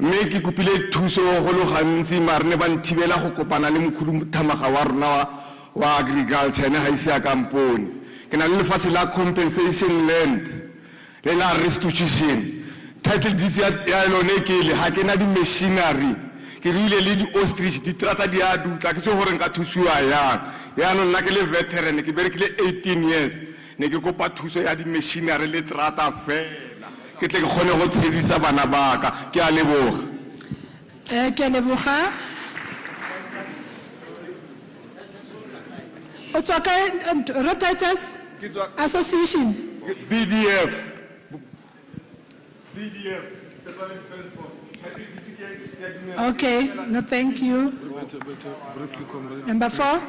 mme ke kopile thuso go lo gantsi marne ba nthibela go kopana le mokhudumthamaga wa rona wa agriculture ne ha ise ya kampone ke na le lefatshe la compensation land le la restitution title deed ya lone ke le ha ke na di machinery ke rile le di ostrich di trata di a dutla ke se gore nka thusiwa ya no nna ke le veteran ke berekile 18 years ne ke kopa thuso ya di machinery le trata fela ke tle ke gone go tshedisa bana ba ka ke a leboga ke a leboga o tswa ka Rotators Association BDF Okay, no, thank you. Number 4.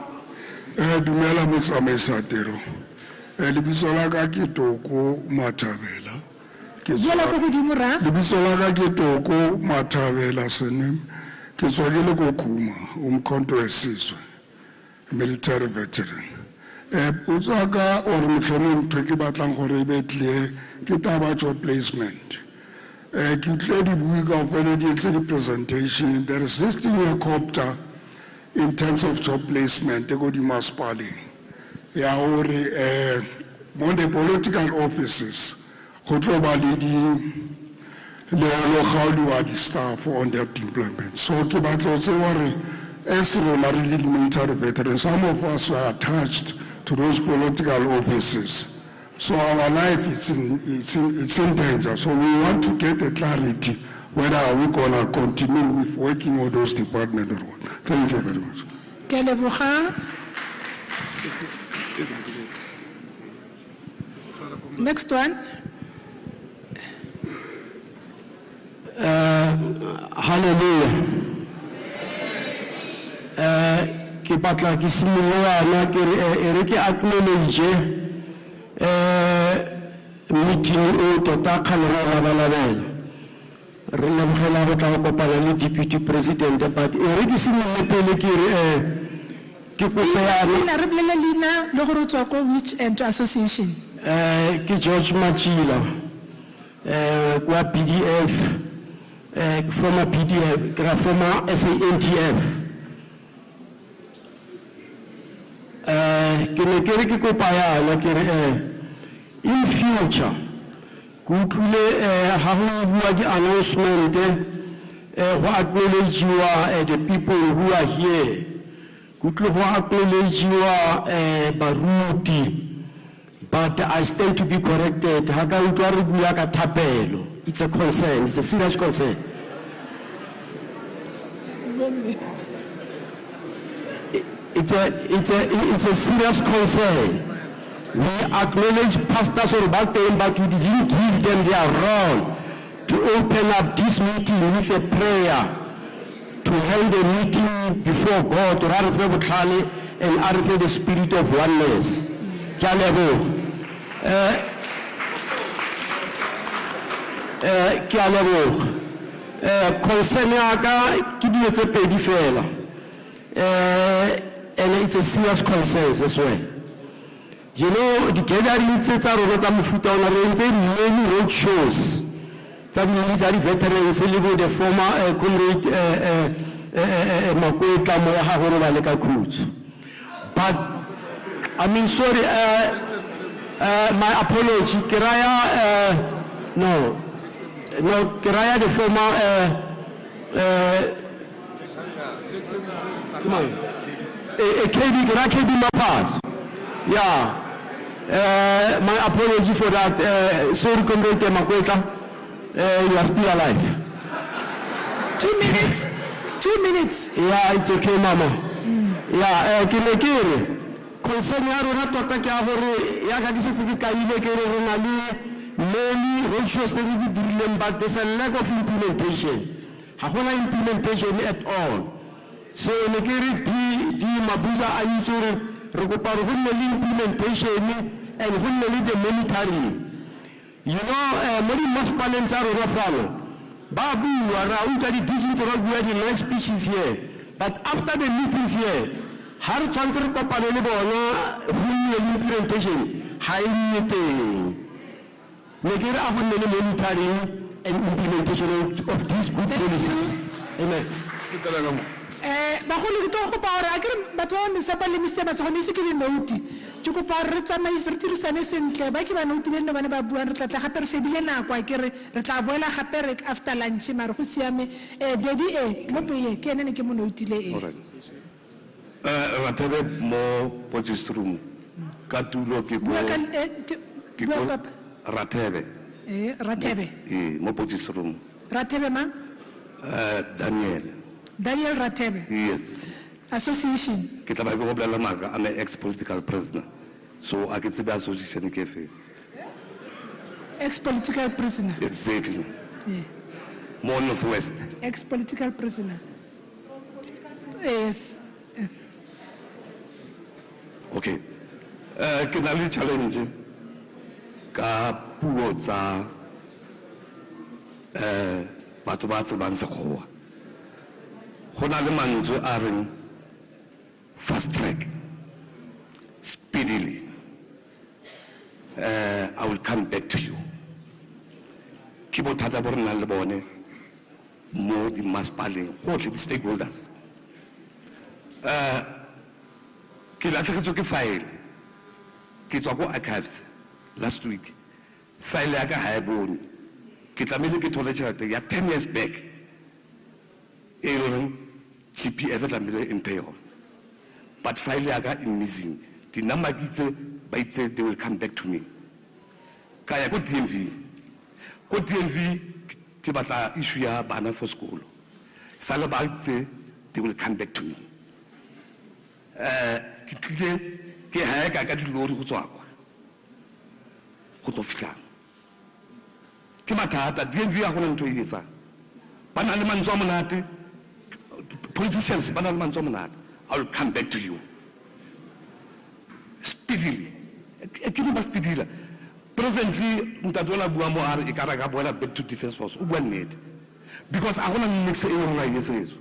Dumela motsamaisi tiro. Lebitso la ka ke Toko Mathabela. Buela ko godimo ra. Lebitso la ka ke Toko Mathabela senem. Ke tswa ke le ko Khuma, umkhonto wesizwe. Military veteran. O tswa ka or motlhomong ntho ke batlang gore e be clear ke taba job placement. Ke utlwe di bui kaofela di etse di presentation. There is this thing helicopter in terms of job placement go di masipaleng. Ya hore mo the political offices go tlo ba le di staff on that employment. So ke batlo tse hore as military veterans, some of us were attached to those political offices. So our life is in danger. So we want to get a clarity whether are we gonna continue with working on those departments or what. Thank you very much. Ke leboga. Next one. Hallelujah. Ke batla ke simolola ke re ke acknowledge meeting o tota khalera balabela re lebogela go tla kopana le deputy president but re ke simolola pele ke re ke Lina re bolela lina le gore tswa ko which association? ke George Machila kwa PDF former PDF former SANTF ke ne ke re ke kopa yana ke re in future go tlile ha go bua di announcement go acknowledge the people who are here go tlile go acknowledge baruti but I stand to be corrected ha ka utlwa re bua ka thapelo. It's a concern, it's a serious concern. It's a serious concern. We acknowledge pastors or back then, but we didn't give them their role to open up this meeting with a prayer, to hold a meeting before God, to run and the spirit of oneness. Concern yaka ki di etse pedi fela. And it's a serious concern as well. You know, the gatherings tsa rona tsa mofuta ona re ntse many road shows tsa military veterans le the former comrade Makota mo ha go ba le ka cruise. But I mean sorry, my apology, Kiraya no, Kiraya the former come on. KB Mapas. Yeah. My apology for that. Sorry, Comrade Makweta. You are still alive. 2 minutes. 2 minutes. Yeah, it's okay, Mama. Yeah, Kinekiri. Concern ya rona tota ke a gore ya ka ke se ke kaile ke re rona le many roadshows tse di dirileng but there's a lack of implementation. Ha gona implementation at all. So ne ke re di Mabuza a itse re re kopa re go le implementation and go le the monitoring. You know, mo di masipaleng tsa rona fano ba bua ra utlwa di decisions ra bua di nice speeches here, but after the meetings here har chance re kopane le bona go le implementation ha e teng. Ne ke re a go le monitoring and implementation of these good policies. Amen. Bagolo ke to go pa gore a ke batho ba metsapa le mistema tsa gone se ke le note ke go pa re tsamaise re tirisane sentle ba ke ba note le nne bana ba bua re tla gape re sebile nako a ke re tla boela gape re after lunch mara go siame dedi mo peye ke ene ke mo note le Ratebe mo Potchefstroom ka tulo ke bo Ratebe Ratebe mo Potchefstroom Ratebe ma Daniel Ratebe. Yes. Association. Ke tla ba go bolela maka I'm an ex-political prisoner. So I can see the association ke fe. Ex-political prisoner. Exactly. more northwest. Ex-political prisoner. Yes. Okay. Ke na le challenge ka puo tsa batho ba tsebang sekgowa. Go na le mantswe a reng fast track, speedily. I will come back to you. Ke bothata bo re nang le bone mo di masepaleng gotlhe di stakeholders. Ke latlhegetswe ke file ke tswa ko archives last week, file ya ka ha e bone ke tlamehile ke thole tšhelete ya 10 years back e le reng GPF e tlamehile in pay on, but file ya ka is missing. The number ke itse ba itse they will come back to me. Ka ya ko DMV ke batla issue ya bana for school, sale ba itse they will come back to me. Ke tlile ke ha ka ka dilori go tswa kwa go tlo fitlang ke mathata. DMV ya gona ntho e etsa ba na le mantswe a monate, politicians ba na le mantswe a monate. I will come back to you speedily. Ke ba speedily. Presently ntatona bua mo are e ka ra ka boela back to defense force o bua nnete, because a gona mix e nngwe ya etsetso.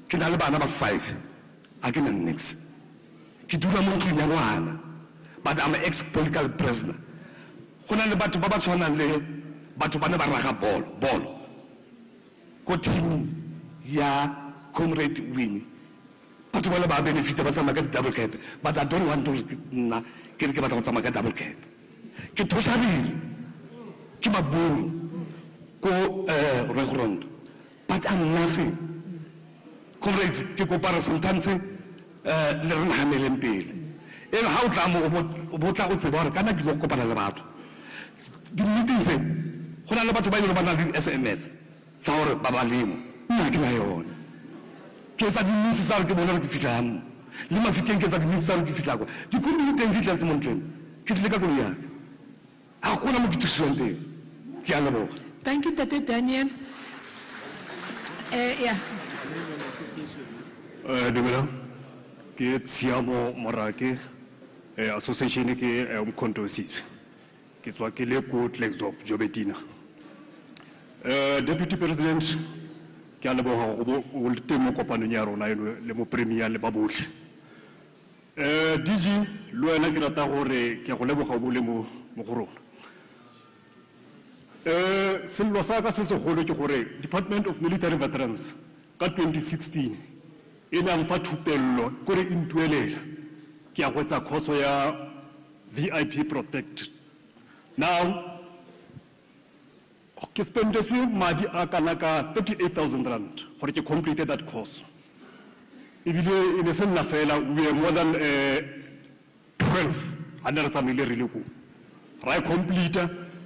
Ke na le bana ba 5 a ke na nix, ke dula mo ntlong ya ngwana, but I'm an ex-political prisoner. Go na le batho ba ba tshwanang le batho ba ne ba raga bolo ko team ya Comrade Winnie, batho ba le ba benefit ba tsamaya ka double cap, but I don't want to nna ke re ke batla go tsamaya ka double cap. Ke tosharile ke maburu ko restaurant, but I'm nothing. Comrades, ke kopara sometimes le rena hameleng pele e re ha o tla mo o botla o tseba gore kana ke go kopana le batho di meeting tse go na le batho ba ile ba na le SMS tsa gore ba ba lemo nna ke na yona ke sa di ntse sa ke bona ke fitla mo le mafikeng ke sa di ntse sa ke fitla kwa di go di teng fitla se montleng ke tle ka go ya a gona mo ke tswang teng ke a leboga. Thank you, Tate Daniel. Yeah. Dumela, ke Tsiamo Morake, association ke Mkhonto Siswe. Ke tswa ke le ko Tlexop Jobetina. Deputy President, ke a leboga go le teng mo kopanong ya rona eno le mo premier le ba botlhe. DG le wena ke rata gore ke go leboga go le mo go rona. Sello sa ka se segolo ke gore Department of Military Veterans ka 2016 e ne mfa thupello gore intuelela ke a gwetsa khoso ya VIP protect. Now ke spendeswe madi a kana ka 38,000 rand gore ke completed that course. Ebile e ne se nna fela we are more than 12 under tsamile re le ko ra complete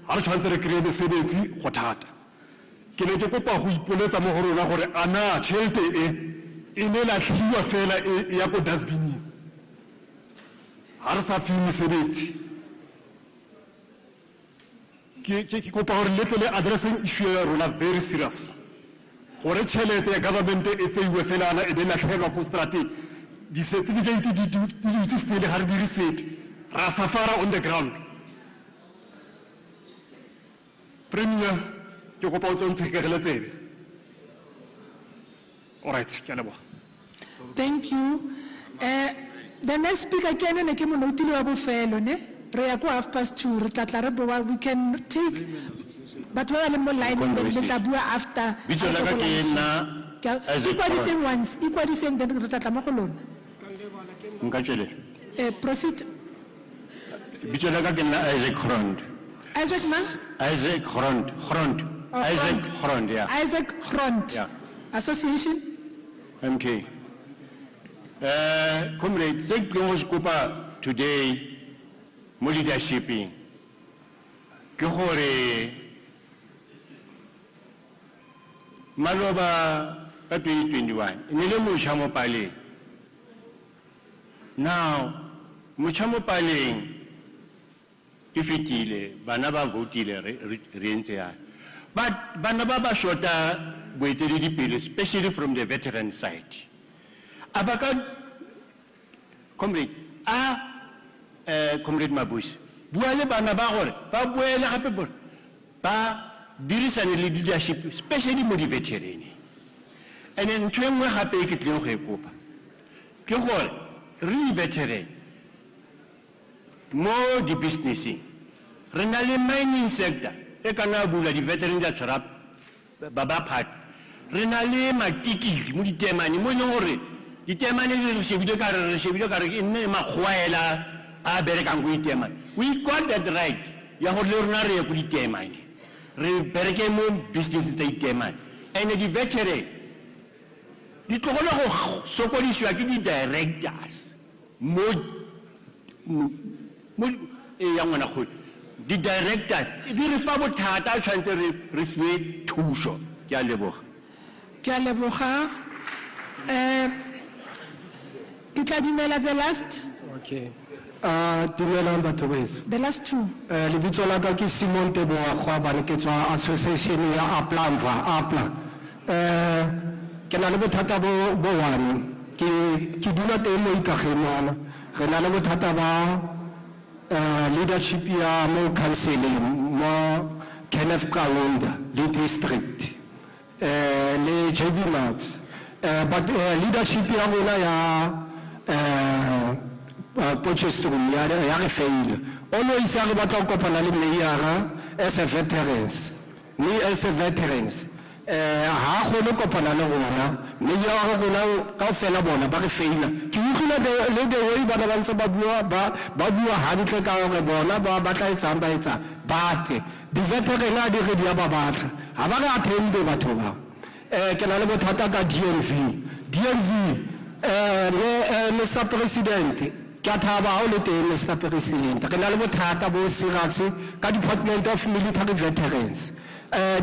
ha re tshwantse re kreye sebetsi go thata. Ke ne ke kopa go ipoletsa mo go rona gore ana tšhelete e ne la tlhiwa fela ya ko dustbin ha re sa fi mesebetsi. Ke kopa gore le tle addressing issue ya rona very serious gore tšhelete ya government e tseiwe fela ana e be la tlhelwa ko strategy di certificate di dutse still ha re di reset ra safara on the ground. Premier ke kopa o tlontse ke gele tsebe. All right, ke a leboga. Thank you. The next speaker ke ene ke mo notile wa bofelo ne re ya ko 2:30 re tla re boa we can take but we are le mo line le tla bua after bitso la ka ke nna equaliseng then re tla mo go lona nka tšwele proceed. bitso la ka ke nna Isaac Grond. Isaac man? Isaac Grond. Oh, Isaac Grond, yeah. Isaac Grond. Yeah. Association? MK. Comrade, thank you for today, mo leadershiping. Ke gore maloba ka 2021 ne le mošha mo paleng. Now, mošha mo paleng e fetile bana ba votile re ntse ya But Banababa Shota boeteledipele, especially from the veteran side. Abaka, comrade, comrade Mabuza, Buale Banaba gore, ba boele gape gore, ba dirisane le leadership, especially mo di veteran. And then ntwe nngwe gape ke tleng go e kopa. Ke gore re veteran mo di businessing. Re na le mining sector e kana bula di veteran da tshwara ba part. Re na le matikiri mo di temane mo le gore di temane re shebile ka re ke nne magwaela a berekang go itemane. We got that right ya gore le rona re go di temane. Re bereke mo business tsa itemane. And the veteran di tlogela go sokodiswa ke di directors mo ya ngwana go di directors di re fa bothata tshwantse re fiwe thuso ke a leboga ke tla dumela the last Okay. Dumelang batho beso. the last two Lebitso la ka ke Simon Teboga Kgwabane ke tswa association ya Apla. Ke na le bothata bo one ke dula teng mo Ikageng re na le bothata ba leadership ya mo counseling mo Kenneth Kaunda le district le JB Max but leadership ya rona ya Potchefstroom ya re fail always ya re batla go kopana le mayor as a veterans as a veterans ha go le kopana le rona me ya go rona ka fela bona ba re faila ke utlwile le the way bana ba ntse ba bua hantle ka gore bona ba tla etsang ba etsa but di veteran a di re dia ba batla ha ba re attend batho ba ke na le bothata ka DNV Mr. President ke a thaba ha o le teng Mr. President ke na le bothata bo serious ka Department of Military Veterans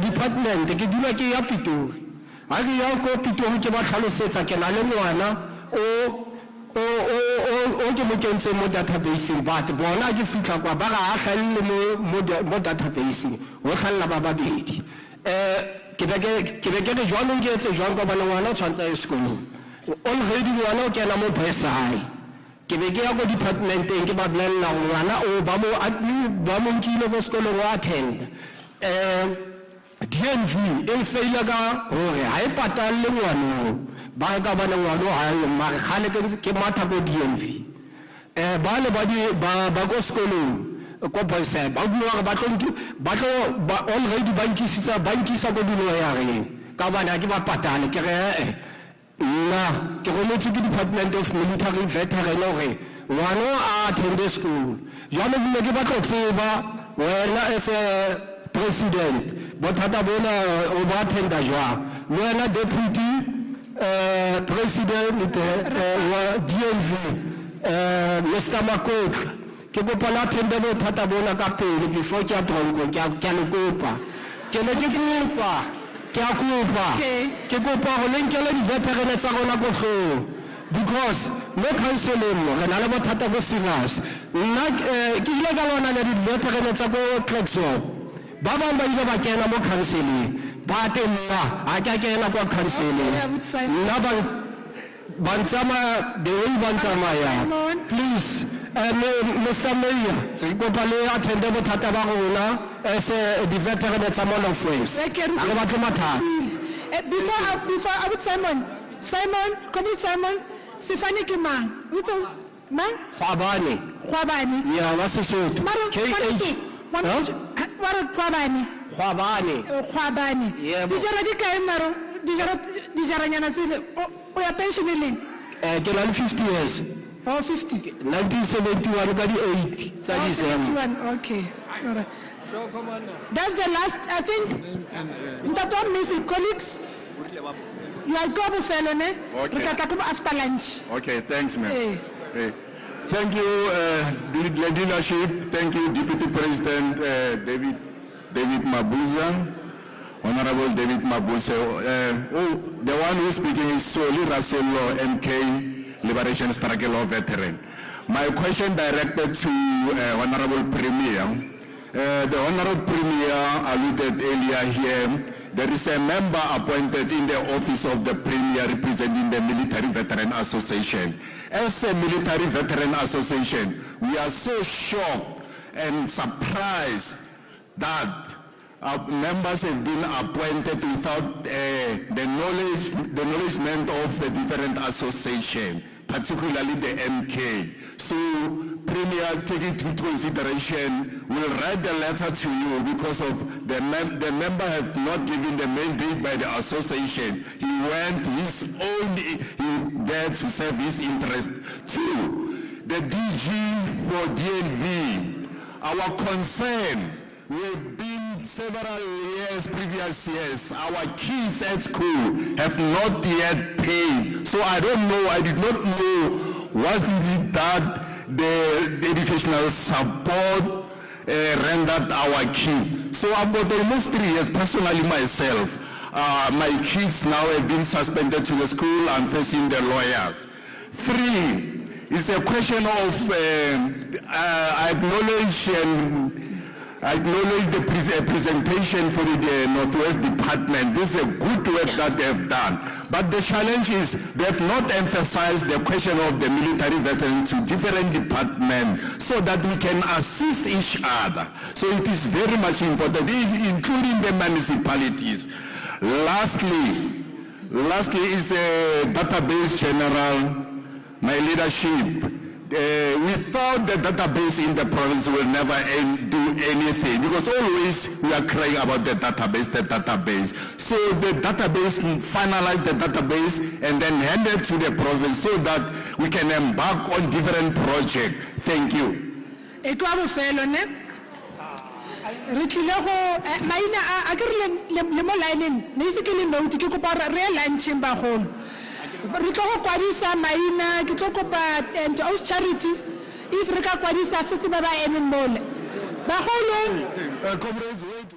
department ke dula ke ya Pitori ha ke ya ko Pitori ke ba tlhalosetsa ke na le ngwana o ke mo kentse mo database but bona ke fitla kwa ba ga hlalle mo database o hlalla ba babedi ke be ke jwalo ke etse jwang ka bana ngwana o tshwantsa e sekolong already ngwana o kena mo bursary ke be ke ya go departmenteng ke ba bolella ngwana o ba mo nkile go sekolong wa attend DNV e faila ka hore ha e patale ngwana ba ka bana ngwana ha e mare khale ke matha go DNV ba le ba go sekolong ko boyse ba bua ba already bankisa go dilo ya re ka bana ke ba patale ke re na ke go motse ke Department of Military Veteran hore ngwana a attend school jalo ke ke ba tlo tseba wena as a president bothata bona o ba attenda jwa wena deputy president wa DNV Mr. Makotla ke go pala attenda bothata bona ka pele before ke a tronko ke a le kopa ke le ke kopa ke a kopa ke kopa go lenkela di veteran tsa rona go hlo because mo counseling re na le bothata bo serious nna ke ile ka lona le di veteran tsa go Klexo ba ba ile ba kena mo counseling ba tena a ka kena kwa counseling nna ba ntsama the way ba ntsama ya please Mr. Mayor re kopa le attend bothata ba rona as the veteran tsa Mall of Ways a re batla mathata before I would Simon Sifani ke mang Khwabane ya wa Sesotho KH Khwabane dijara di kae maro dijara nyana tsile o ya pension le ke la 50 years 50 1971 ka di 8 tsa December okay all right that's the last I think Ntato music colleagues you are go bufelo ne re ka tla after lunch Okay, thanks, ma'am. Hey. Thank you, the leadership. Thank you, Deputy President David Mabuza, Honorable David Mabuza. The one who's speaking is Soli Rasello, MK, Liberation Struggle Law Veteran. My question directed to Honorable Premier. The Honorable Premier alluded earlier here, there is a member appointed in the office of the Premier representing the Military Veteran Association. As a Military Veteran Association, we are so shocked and surprised that our members have been appointed without the acknowledgement of the different association, particularly the MK. So, Premier, take it into consideration. We'll write a letter to you because of the member has not given the mandate by the association. He went his own there to serve his interest. Two, the DG for DNV, our concern, we've been several years, previous years, our kids at school have not yet paid. So I don't know, I did not know what is it that the educational support rendered our kids. So I've got almost 3 years personally myself. My kids now have been suspended to the school. I'm facing the lawyers. 3, it's a question of I acknowledge the presentation for the Northwest Department. This is a good work that they have done. But the challenge is they have not emphasized the question of the military veterans to different departments so that we can assist each other. So it is very much important, including the municipalities. Lastly is a database general, my leadership. We thought the database in the province will never do anything because always we are crying about the database. So the database, finalize the database and then hand it to the province so that we can embark on different projects. Thank you. Re tlo go kwadisa maina ke tlo kopa and house charity if re ka kwadisa setse ba ba eme mole ba golo Comrades, wait.